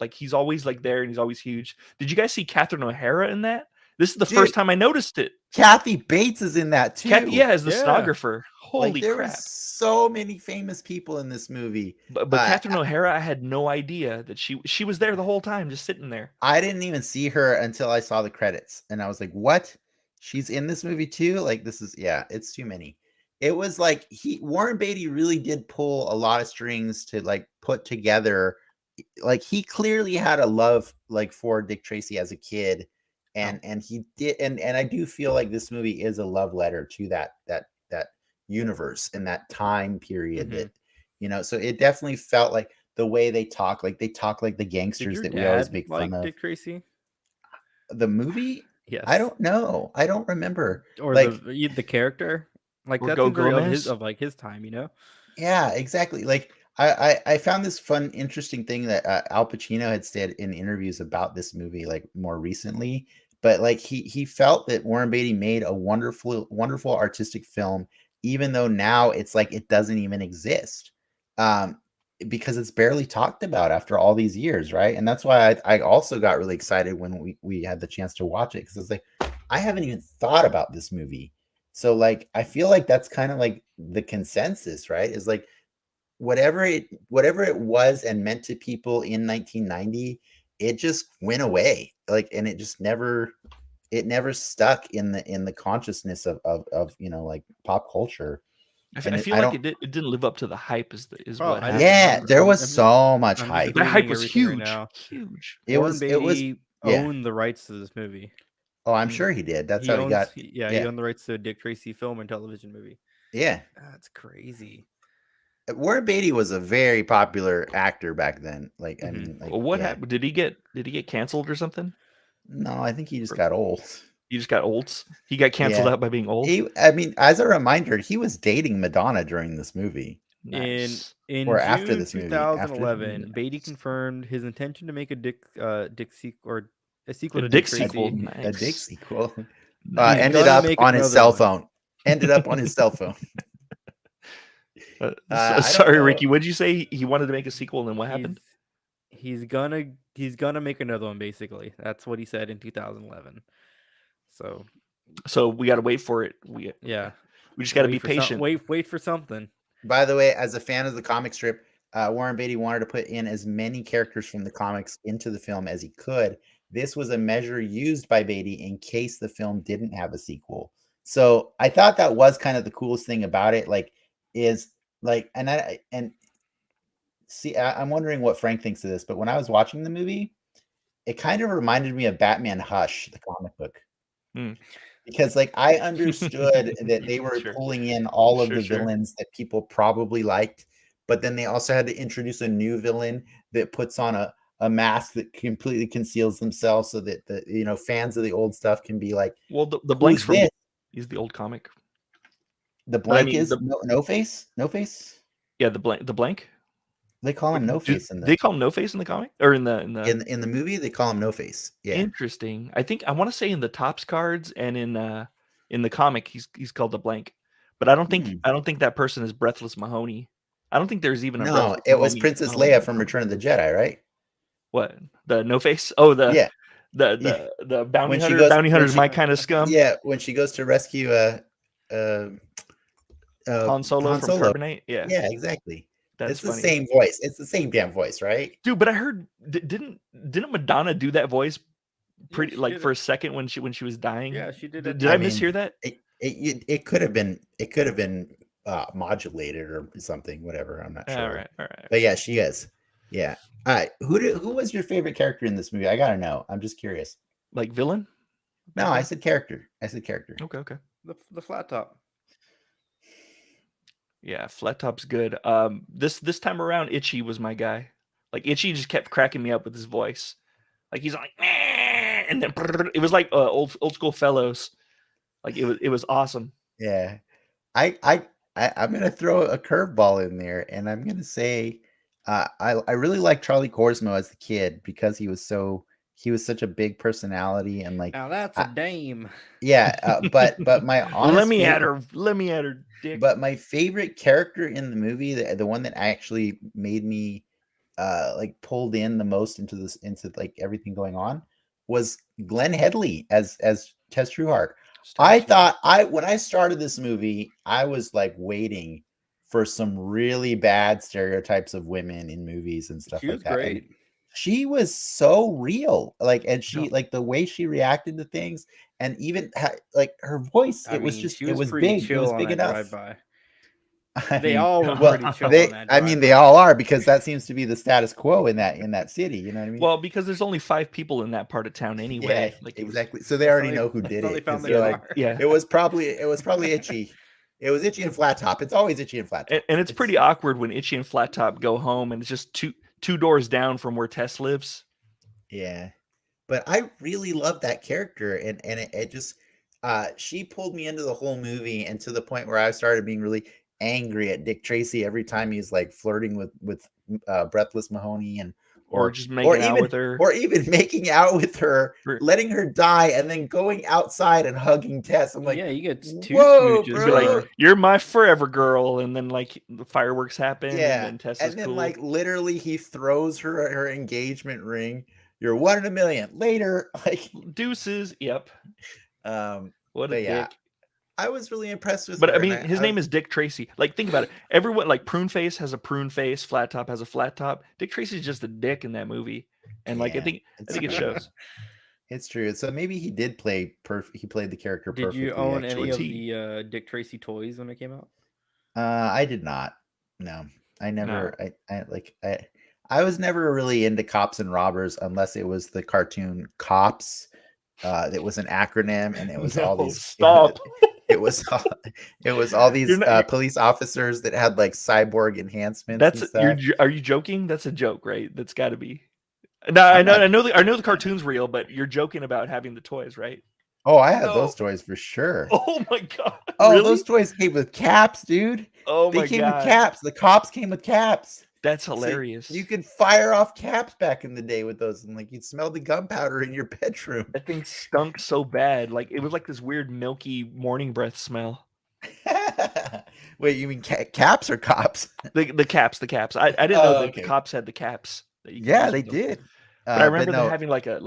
Like he's always like there and he's always huge. Did you guys see Catherine O'Hara in that? This is the first time I noticed it. Kathy Bates is in that too. As the stenographer. Holy there crap! Were so many famous people in this movie. But Catherine O'Hara, I had no idea that she was there the whole time, just sitting there. I didn't even see her until I saw the credits, and I was like, "What? She's in this movie too?" Like, this is it's too many. It was like Warren Beatty really did pull a lot of strings to like put together. Like he clearly had a love like for Dick Tracy as a kid. And he did, and I do feel like this movie is a love letter to that universe and that time period that, you know, so it definitely felt like the way they talk like the gangsters that we always make fun of. Dick Tracy? The movie? Yes. I don't know. I don't remember. Or like the character? Like that's of his time, you know? Yeah, exactly. Like I found this fun, interesting thing that Al Pacino had said in interviews about this movie, like more recently. But like he felt that Warren Beatty made a wonderful artistic film, even though now it's like it doesn't even exist, because it's barely talked about after all these years, right? And that's why I also got really excited when we had the chance to watch it, because it's like I haven't even thought about this movie. So like I feel like that's kind of like the consensus, right? Is like whatever it was and meant to people in 1990, it just went away, like, and it just never stuck in the consciousness of you know, like pop culture. I feel like it didn't live up to the hype. What happened. Yeah, there was so much hype. That hype was huge. Huge. Warren Beatty owned the rights to this movie. Oh, I'm sure he did. That's how he got. He owned the rights to a Dick Tracy film and television movie. Yeah, that's crazy. Warren Beatty was a very popular actor back then. Like, I mean, like, well, what happened? Did he get canceled or something? No, I think he just got old. He just got old. He got canceled out by being old. I mean, as a reminder, he was dating Madonna during this movie. Nice. In or June after this 2011, Beatty confirmed his intention to make a sequel to Dick sequel. Nice. A Dick sequel. Nice. Ended up on his cell phone. Ended up on his cell phone. Sorry, Ricky. What did you say? He wanted to make a sequel, and then what happened? He's gonna make another one. Basically, that's what he said in 2011. So we got to wait for it. We just got to be patient. Wait for something. By the way, as a fan of the comic strip, Warren Beatty wanted to put in as many characters from the comics into the film as he could, this was a measure used by Beatty in case the film didn't have a sequel. So I thought that was kind of the coolest thing about it. Like, is like, and see, I'm wondering what Frank thinks of this, but when I was watching the movie, it kind of reminded me of Batman Hush, the comic book. Because like I understood that they were pulling in all of the villains that people probably liked, but then they also had to introduce a new villain that puts on a mask that completely conceals themselves so that the fans of the old stuff can be like, well, the blank's from is the old comic. The blank is no face? No face? Yeah, the blank. They call him No Face in the. They call him No Face in the comic, or in the in the movie. They call him No Face. Yeah, interesting. I want to say in the Topps cards and in the comic he's called the blank, but I don't think that person is Breathless Mahoney. I don't think there's even a no. It was Princess Leia from Return of the Jedi, right? What, the No Face? Oh, the bounty hunter. Bounty hunter is my kind of scum. Yeah, when she goes to rescue Han Solo from Carbonite. Yeah, exactly. That's the same voice. It's the same damn voice, right? Dude, but I heard didn't Madonna do that voice pretty for a second when she was dying? Yeah, she did. Did I mishear that? It could have been modulated or something, whatever. I'm not sure. All right. But yeah, she is. Yeah. All right. Who was your favorite character in this movie? I gotta know. I'm just curious. Like villain? No, I said character. Okay. The flat top. Yeah, Flat Top's good. This time around, Itchy was my guy. Like Itchy just kept cracking me up with his voice. Like he's like, and then it was like old school Fellows. Like it was awesome. Yeah, I'm gonna throw a curveball in there, and I'm gonna say, I really like Charlie Korsmo as the kid because he was such a big personality and like. Now that's a dame. Yeah, but my honest let me at her dick. But my favorite character in the movie, the one that actually made me like pulled in the most into like everything going on, was Glenn Headley as Tess Trueheart. I thought when I started this movie, I was like waiting for some really bad stereotypes of women in movies and stuff like that. Great. And she was so real, like, and she like the way she reacted to things, and even like her voice. It was big. It was big enough. They all were pretty chill on that. I mean, they all are, because that seems to be the status quo in that city. You know what I mean? Well, because there's only 5 people in that part of town anyway. Yeah, like exactly. So they already know who did it. It was probably Itchy. It was Itchy and Flat Top. It's always Itchy and Flat Top. And it's pretty awkward when Itchy and Flat Top go home and it's just two doors down from where Tess lives. Yeah, but I really love that character, and it just she pulled me into the whole movie, and to the point where I started being really angry at Dick Tracy every time he's like flirting with Breathless Mahoney, or just making out with her, or even making out with her, letting her die, and then going outside and hugging Tess. I'm like, yeah, you get 2 smooches. Bro. Like, you're my forever girl, and then like the fireworks happen, and then Tess is cool. Like literally he throws her engagement ring. You're 1 in a million. Later, like deuces. Yep. What a dick. I was really impressed with. But I mean, his name is Dick Tracy. Like, think about it. Everyone, like, Prune Face has a prune face. Flat Top has a flat top. Dick Tracy's just a dick in that movie, and like, I think it shows. It's true. So maybe he did play He played the character perfectly. Did you own any of the Dick Tracy toys when it came out? I did not. No, I never. No. I was never really into Cops and Robbers unless it was the cartoon Cops. That was an acronym, and it was all these. Stop. It was all these police officers that had like cyborg enhancements. Are you joking? That's a joke, right? That's got to be. No, I know the cartoon's real, but you're joking about having the toys, right? Oh, I had those toys for sure. Oh my god! Oh, really? Those toys came with caps, dude. Oh my god! They came with caps. The cops came with caps. That's hilarious. So you could fire off caps back in the day with those, and like you'd smell the gunpowder in your bedroom. That thing stunk so bad. Like it was like this weird milky morning breath smell. Wait, you mean caps or cops? The caps. I didn't know the cops had the caps. Yeah, they did. But I remember them having like a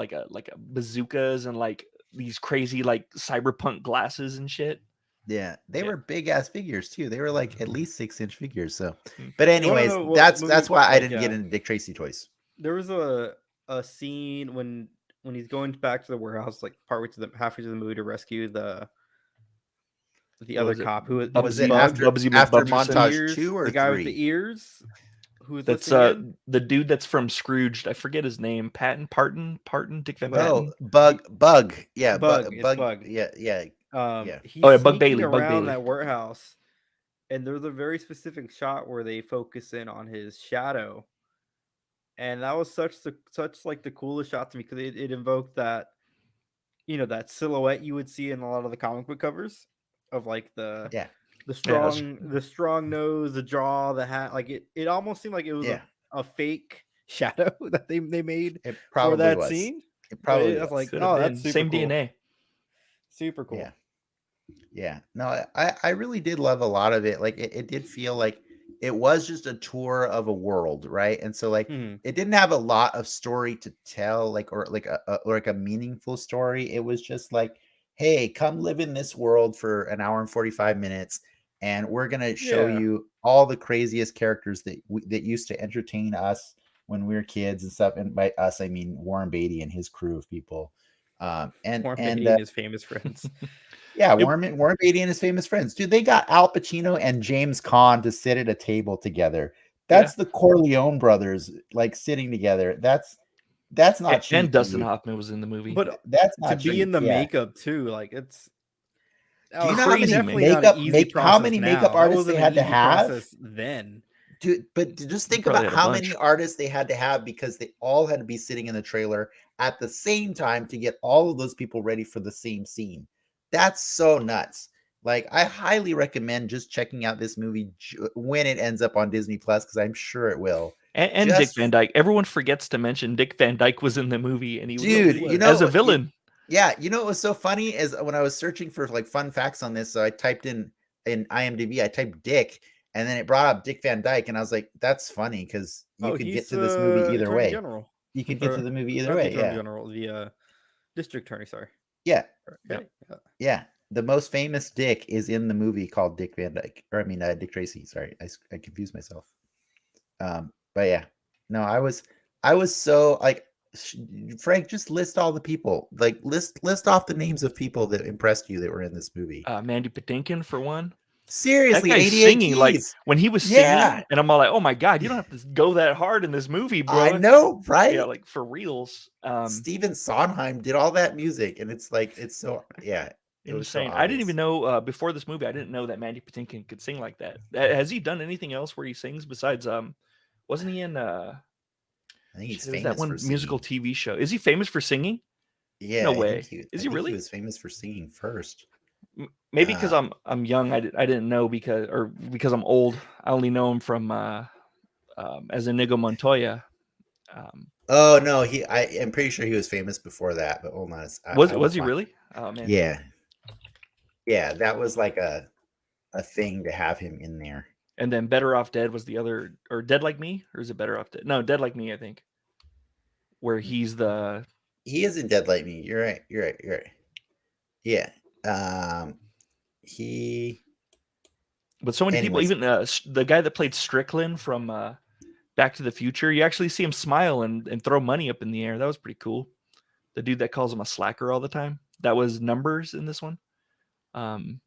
bazookas and like these crazy like cyberpunk glasses and shit. Yeah, they were big ass figures too. They were like at least 6-inch figures. So, but anyways, that's why I didn't get into Dick Tracy toys. There was a scene when when he's going back to the warehouse, like halfway to the movie to rescue the other cop who Was it Bugsy after McBubserson? montage 2 or the guy 3? with the ears, who was That's listening in? the dude that's from Scrooged. I forget his name. Parton, Dick Van Oh, Patten. Bug. Yeah, Bug. It's Bug. Bug. Yeah. He's Oh yeah, Bug sneaking Bailey. around that warehouse, and there's a very specific shot where they focus in on his shadow, and that was such like the coolest shot to me because it invoked that, that silhouette you would see in a lot of the comic book covers of like the strong nose, the jaw, the hat. Like it almost seemed like it was a fake shadow that they made for that scene. It probably was like, oh, that's super same cool. DNA. Super cool. Yeah. No, I really did love a lot of it. Like it did feel like it was just a tour of a world, right? And so like it didn't have a lot of story to tell, or a meaningful story. It was just like, hey, come live in this world for an hour and 45 minutes, and we're gonna show you all the craziest characters that used to entertain us when we were kids and stuff. And by us, I mean Warren Beatty and his crew of people. Warren Beatty and his famous friends. Yeah, Warren Beatty and his famous friends. Dude, they got Al Pacino and James Caan to sit at a table together. That's the Corleone brothers, like, sitting together. That's not cheap. And Dustin Hoffman was in the movie. But that's not to cheap. be in the makeup too, like it's Do you know how many makeup artists they had to have then? Dude, but just think about how many artists they had to have, because they all had to be sitting in the trailer at the same time to get all of those people ready for the same scene. That's so nuts. Like, I highly recommend just checking out this movie when it ends up on Disney Plus, because I'm sure it will. And Dick Van Dyke. Everyone forgets to mention Dick Van Dyke was in the movie, and he was as a villain. Yeah, what was so funny is when I was searching for like fun facts on this, so I typed in IMDb, I typed Dick, and then it brought up Dick Van Dyke, and I was like, that's funny, because you could get to this movie either way. You could get to the movie either way. The district attorney, sorry. Yeah. Yeah. The most famous Dick is in the movie called Dick Van Dyke, or I mean Dick Tracy. Sorry, I confused myself. But yeah, no, I was so like, Frank, just list all the people. Like list off the names of people that impressed you that were in this movie. Mandy Patinkin for one. Seriously, that guy's singing keys. Like when he was singing, and I'm all like, oh my god, you don't have to go that hard in this movie, bro. I know, right? Yeah, like for reals. Stephen Sondheim did all that music, and it's like, it's so it was insane. so I didn't even know before this movie. I didn't know that Mandy Patinkin could sing like that. Has he done anything else where he sings besides? Wasn't he in? I think he's famous that one for musical TV show. Is he famous for singing? Yeah, no way. Is he really? He was famous for singing first. Maybe because I'm young, I didn't know because I'm old. I only know him from as Inigo Montoya. Oh no, I am pretty sure he was famous before that. But hold on, was he really? Oh man. Yeah, that was like a thing to have him in there. And then Better Off Dead was the other, or Dead Like Me, or is it Better Off Dead? No, Dead Like Me, I think. Where he is in Dead Like Me. You're right. Yeah. But so many people, even the guy that played Strickland from Back to the Future, you actually see him smile and throw money up in the air. That was pretty cool. The dude that calls him a slacker all the time. That was Numbers in this one. I'm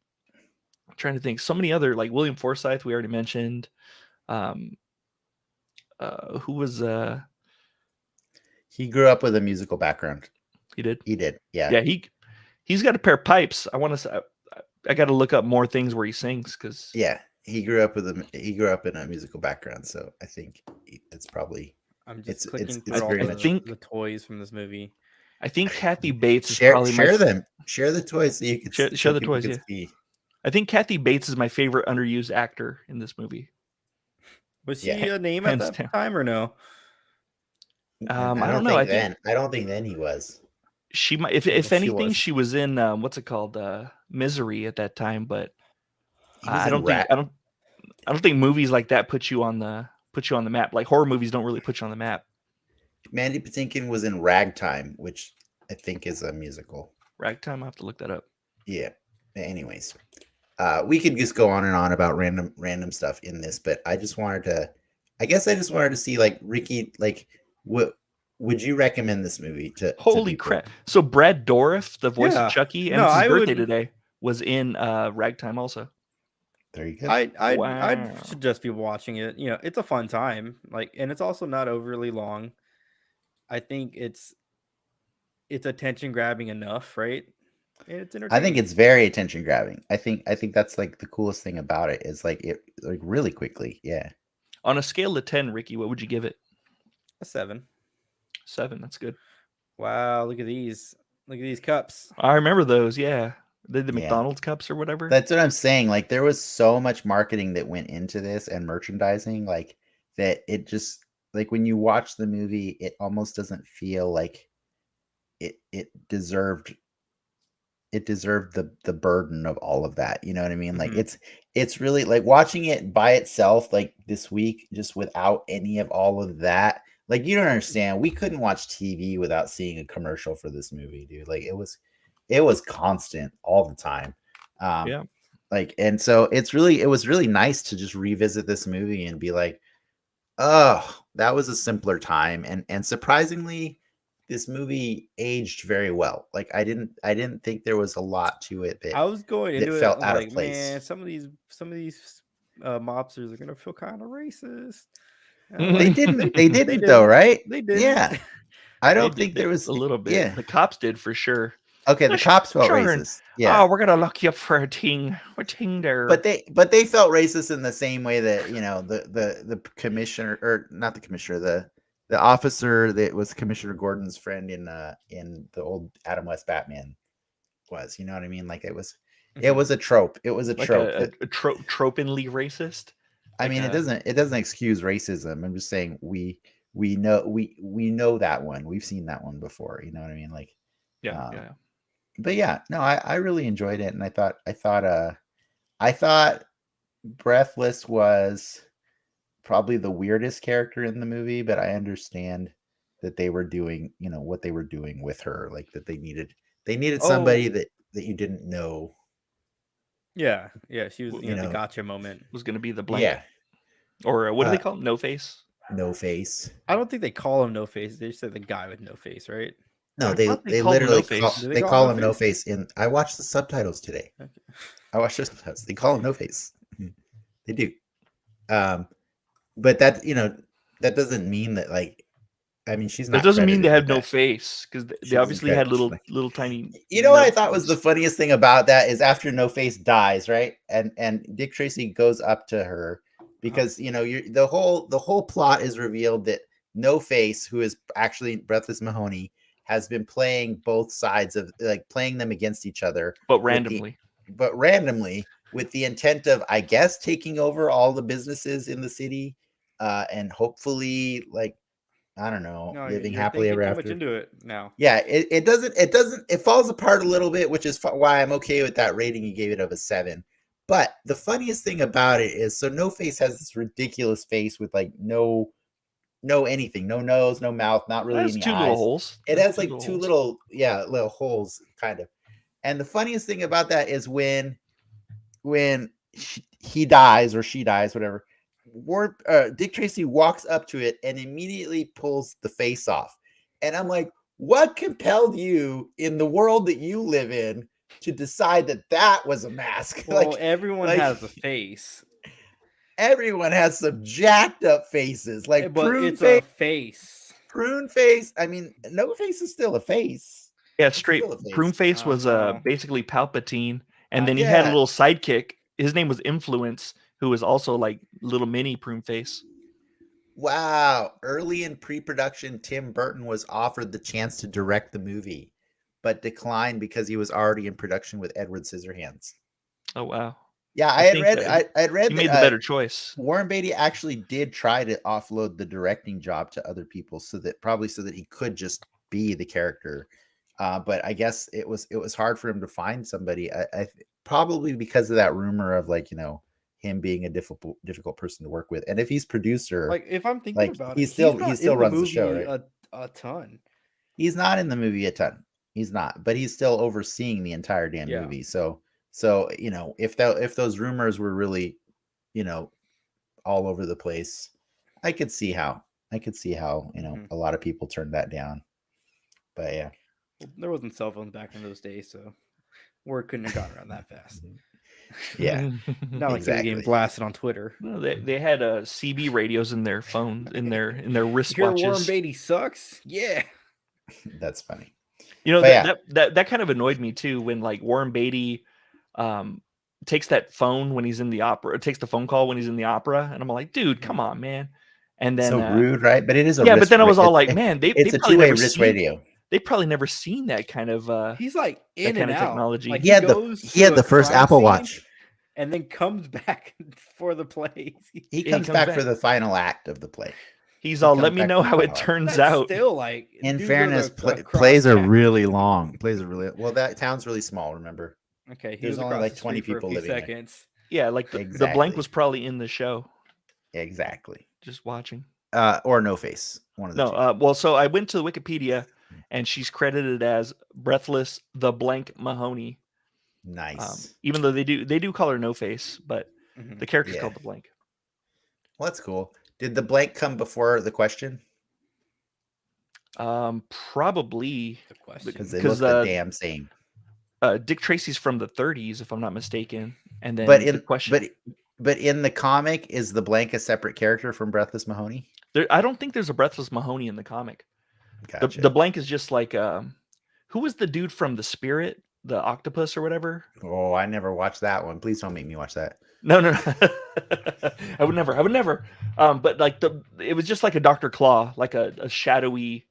trying to think. So many other, like William Forsythe, we already mentioned. Who was he grew up with a musical background. He did. Yeah. Yeah, he's got a pair of pipes. I got to look up more things where he sings, because he grew up in a musical background, so I think it's probably. I'm just clicking through all the toys from this movie. I think Kathy Bates is probably share the toys so you can share the toys. Yeah. I think Kathy Bates is my favorite underused actor in this movie. Was she a name at that time or no? I don't know. I don't think then he was. She might, if anything, she was in what's it called, Misery at that time. But I don't think movies like that put you on the map. Like horror movies don't really put you on the map. Mandy Patinkin was in Ragtime, which I think is a musical. Ragtime, I have to look that up. Yeah. Anyways, we could just go on and on about random stuff in this, but I just wanted to see like Ricky, like what would you recommend this movie to Holy people? crap! So Brad Dourif, the voice Yeah. of Chucky, and No, it's his I birthday would- today, was in Ragtime also. There you go. I'd Wow. suggest people watching it. You know, it's a fun time. Like, and it's also not overly long. I think it's attention grabbing enough, right? And it's I entertaining. think it's very attention grabbing. I think that's like the coolest thing about it is like it like really quickly. Yeah. On a scale of 10, Ricky, what would you give it? a 7. 7. That's good. Wow, look at these. Look at these cups. I remember those. Yeah, the Yeah. McDonald's cups or whatever. That's what I'm saying. Like there was so much marketing that went into this and merchandising, like that it just like when you watch the movie, it almost doesn't feel like it deserved the burden of all of that. You know what I mean? Like Mhm. it's really like watching it by itself, like this week, just without any of all of that. Like you don't understand. We couldn't watch TV without seeing a commercial for this movie, dude. Like it was constant all the time. Yeah. Like, and so it was really nice to just revisit this movie and be like, oh, that was a simpler time. And surprisingly, this movie aged very well. Like I didn't think there was a lot to it I was going that into it felt out of like, place. man, some of these mobsters are gonna feel kind of racist. They didn't They though, didn't. right? They didn't. Yeah. I They don't did think there was a little bit. yeah. The cops did for sure. Okay, the cops felt racist. Yeah. Oh, we're gonna lock you up for a ting. What ting there? But they felt racist in the same way that, you know, the commissioner, or not the commissioner, the officer that was Commissioner Gordon's friend in the old Adam West Batman was. You know what I mean? Like it was a trope. It was a like trope. a tropenly racist. I mean, it doesn't excuse racism. I'm just saying we know that one. We've seen that one before. You know what I mean? Like, yeah. But yeah, no, I really enjoyed it, and I thought Breathless was probably the weirdest character in the movie, but I understand that they were doing, you know, what they were doing with her, like that they needed somebody that you didn't know. Yeah, she was, You the know, gotcha moment. Was gonna be the blank. Yeah. Or what do they call it? No face. No face. I don't think they call him No Face. They just say the guy with no face, right? No, I they thought they called him literally No Face. Do they call call him him No No Face? Face. In I watched the subtitles today. Okay. I watched the subtitles. They call him No Face. They do. But that, you know, that doesn't mean that, like, I mean, she's not. That doesn't mean they credited have no with that. face, because they She's obviously had incredible. little tiny. You know what I nub thought was the things. funniest thing about that is after No Face dies, right? And Dick Tracy goes up to her because, you know, the whole plot is revealed that No Face, who is actually Breathless Mahoney, has been playing both sides of, like, playing them against each other, But randomly. with the intent of, I guess, taking over all the businesses in the city, and hopefully, like, I don't know, No, living you're happily thinking ever too much after. into it now. Yeah, it falls apart a little bit, which is why I'm okay with that rating you gave it of a 7. But the funniest thing about it is, so No Face has this ridiculous face with like no anything, no nose, no mouth, not really It has any 2 little eyes. holes. It has like two holes. little holes, kind of. And the funniest thing about that is when he dies or she dies, whatever. Dick Tracy walks up to it and immediately pulls the face off. And I'm like, what compelled you in the world that you live in to decide that that was a mask? Well, Like, everyone has a face. Everyone has some jacked up faces, like But prune it's face. a face. Prune face. I mean, No Face is still a face. Yeah, It's straight still a face. Prune Face was No. basically Palpatine, and then he had a Yeah. little sidekick. His name was Influence, who was also like little mini Prune Face. Wow. Early in pre-production, Tim Burton was offered the chance to direct the movie, but declined because he was already in production with Edward Scissorhands. Oh wow. Yeah, I had read he that made the better choice. Warren Beatty actually did try to offload the directing job to other people so that he could just be the character. But I guess it was hard for him to find somebody. I probably because of that rumor of, like, you know, him being a difficult person to work with. And if he's producer, Like, if I'm thinking like, about he it, still he's not in runs the the show, movie right? a ton. He's not in the movie a ton. He's not, but he's still overseeing the entire damn Yeah. movie. So, you know, if those rumors were really, you know, all over the place, I could see how I could see how a lot of people turned that down. But yeah, well, there wasn't cell phones back in those days, so word couldn't have gotten around that fast. Yeah, Not like exactly. Getting blasted on Twitter. No, they had CB radios in their phones, in their wristwatches. Hear Warren Beatty sucks. Yeah, that's funny. That kind of annoyed me too when like Warren Beatty takes that phone when he's in the opera, takes the phone call when he's in the opera, and I'm like, dude, come on, man. And then so rude, right? But it is but then I was all like, man, it's a two-way wrist radio. They probably never seen that kind of he's like in and out technology. Like he had the first Apple Watch, and then comes back for the plays. He comes back for the final act of the play. He's all, let me know how it turns out. Still, like, in fairness, plays are really long. Plays are really that town's really small. Remember? Okay, there's only like 20 people living there. Yeah, like the blank was probably in the show. Exactly. Just watching. Or No Face. One of the two. Well, so I went to Wikipedia, and she's credited as Breathless the blank Mahoney. Nice. Even though they do call her No Face, but the character's called the blank. Well, that's cool. Did the blank come before the question? Probably the question because they look the damn same. Dick Tracy's from the 30s, if I'm not mistaken, and then the question. But in the comic, is the blank a separate character from Breathless Mahoney? I don't think there's a Breathless Mahoney in the comic. Gotcha. The blank is just like who was the dude from The Spirit, the octopus or whatever? Oh, I never watched that one. Please don't make me watch that. No. I would never. But like it was just like a Dr. Claw, like a shadowy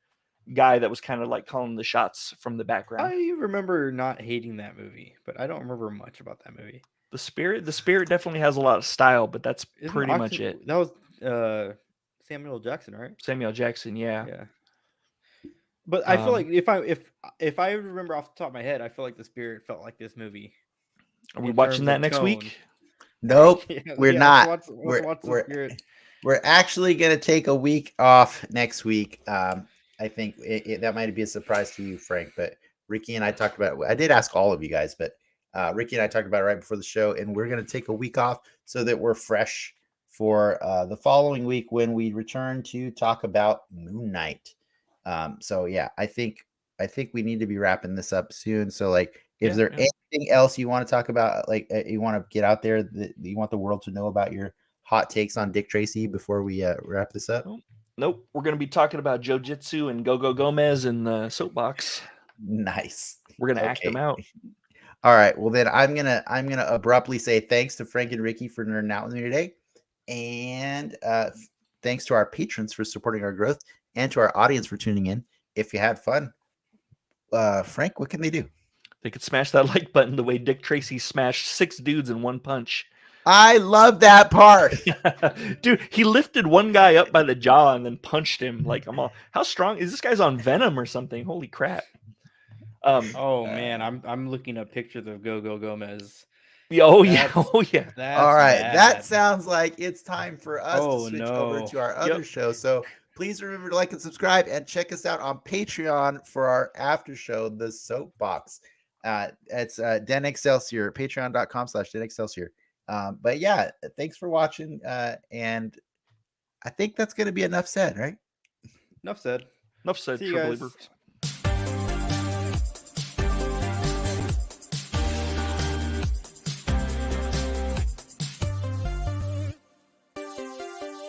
guy that was kind of like calling the shots from the background. I remember not hating that movie, but I don't remember much about that movie. The Spirit definitely has a lot of style, but that's pretty much it. That was Samuel Jackson, right? Samuel Jackson, yeah. But I feel like if I remember off the top of my head, I feel like The Spirit felt like this movie. Are we watching that next week? Nope, we're not. We're actually going to take a week off next week. I think that might be a surprise to you, Frank, but Ricky and I talked about it. I did ask all of you guys, but Ricky and I talked about it right before the show, and we're going to take a week off so that we're fresh for the following week when we return to talk about Moon Knight. So yeah, I think we need to be wrapping this up soon. So like, is there anything else you want to talk about? Like you want to get out there that you want the world to know about your hot takes on Dick Tracy before we wrap this up? Nope. We're going to be talking about Jiu-Jitsu and Go-Go Gomez in the soapbox. Nice. We're going to act them out. All right. Well, then I'm gonna abruptly say thanks to Frank and Ricky for nerding out with me today, and thanks to our patrons for supporting our growth, and to our audience for tuning in. If you had fun, Frank, what can they do? They could smash that like button the way Dick Tracy smashed 6 dudes in one punch. I love that part. Dude, he lifted one guy up by the jaw and then punched him. Like, how strong is this? Guy's on Venom or something? Holy crap. Oh man, I'm looking at pictures of Go-Go Gomez. Oh yeah. All right. Bad. That sounds like it's time for us to switch over to our other show. So please remember to like and subscribe, and check us out on Patreon for our after show, The Soapbox. It's Den Excelsior, patreon.com/Den Excelsior. But yeah, thanks for watching. And I think that's going to be enough said, right? Enough said. See you guys.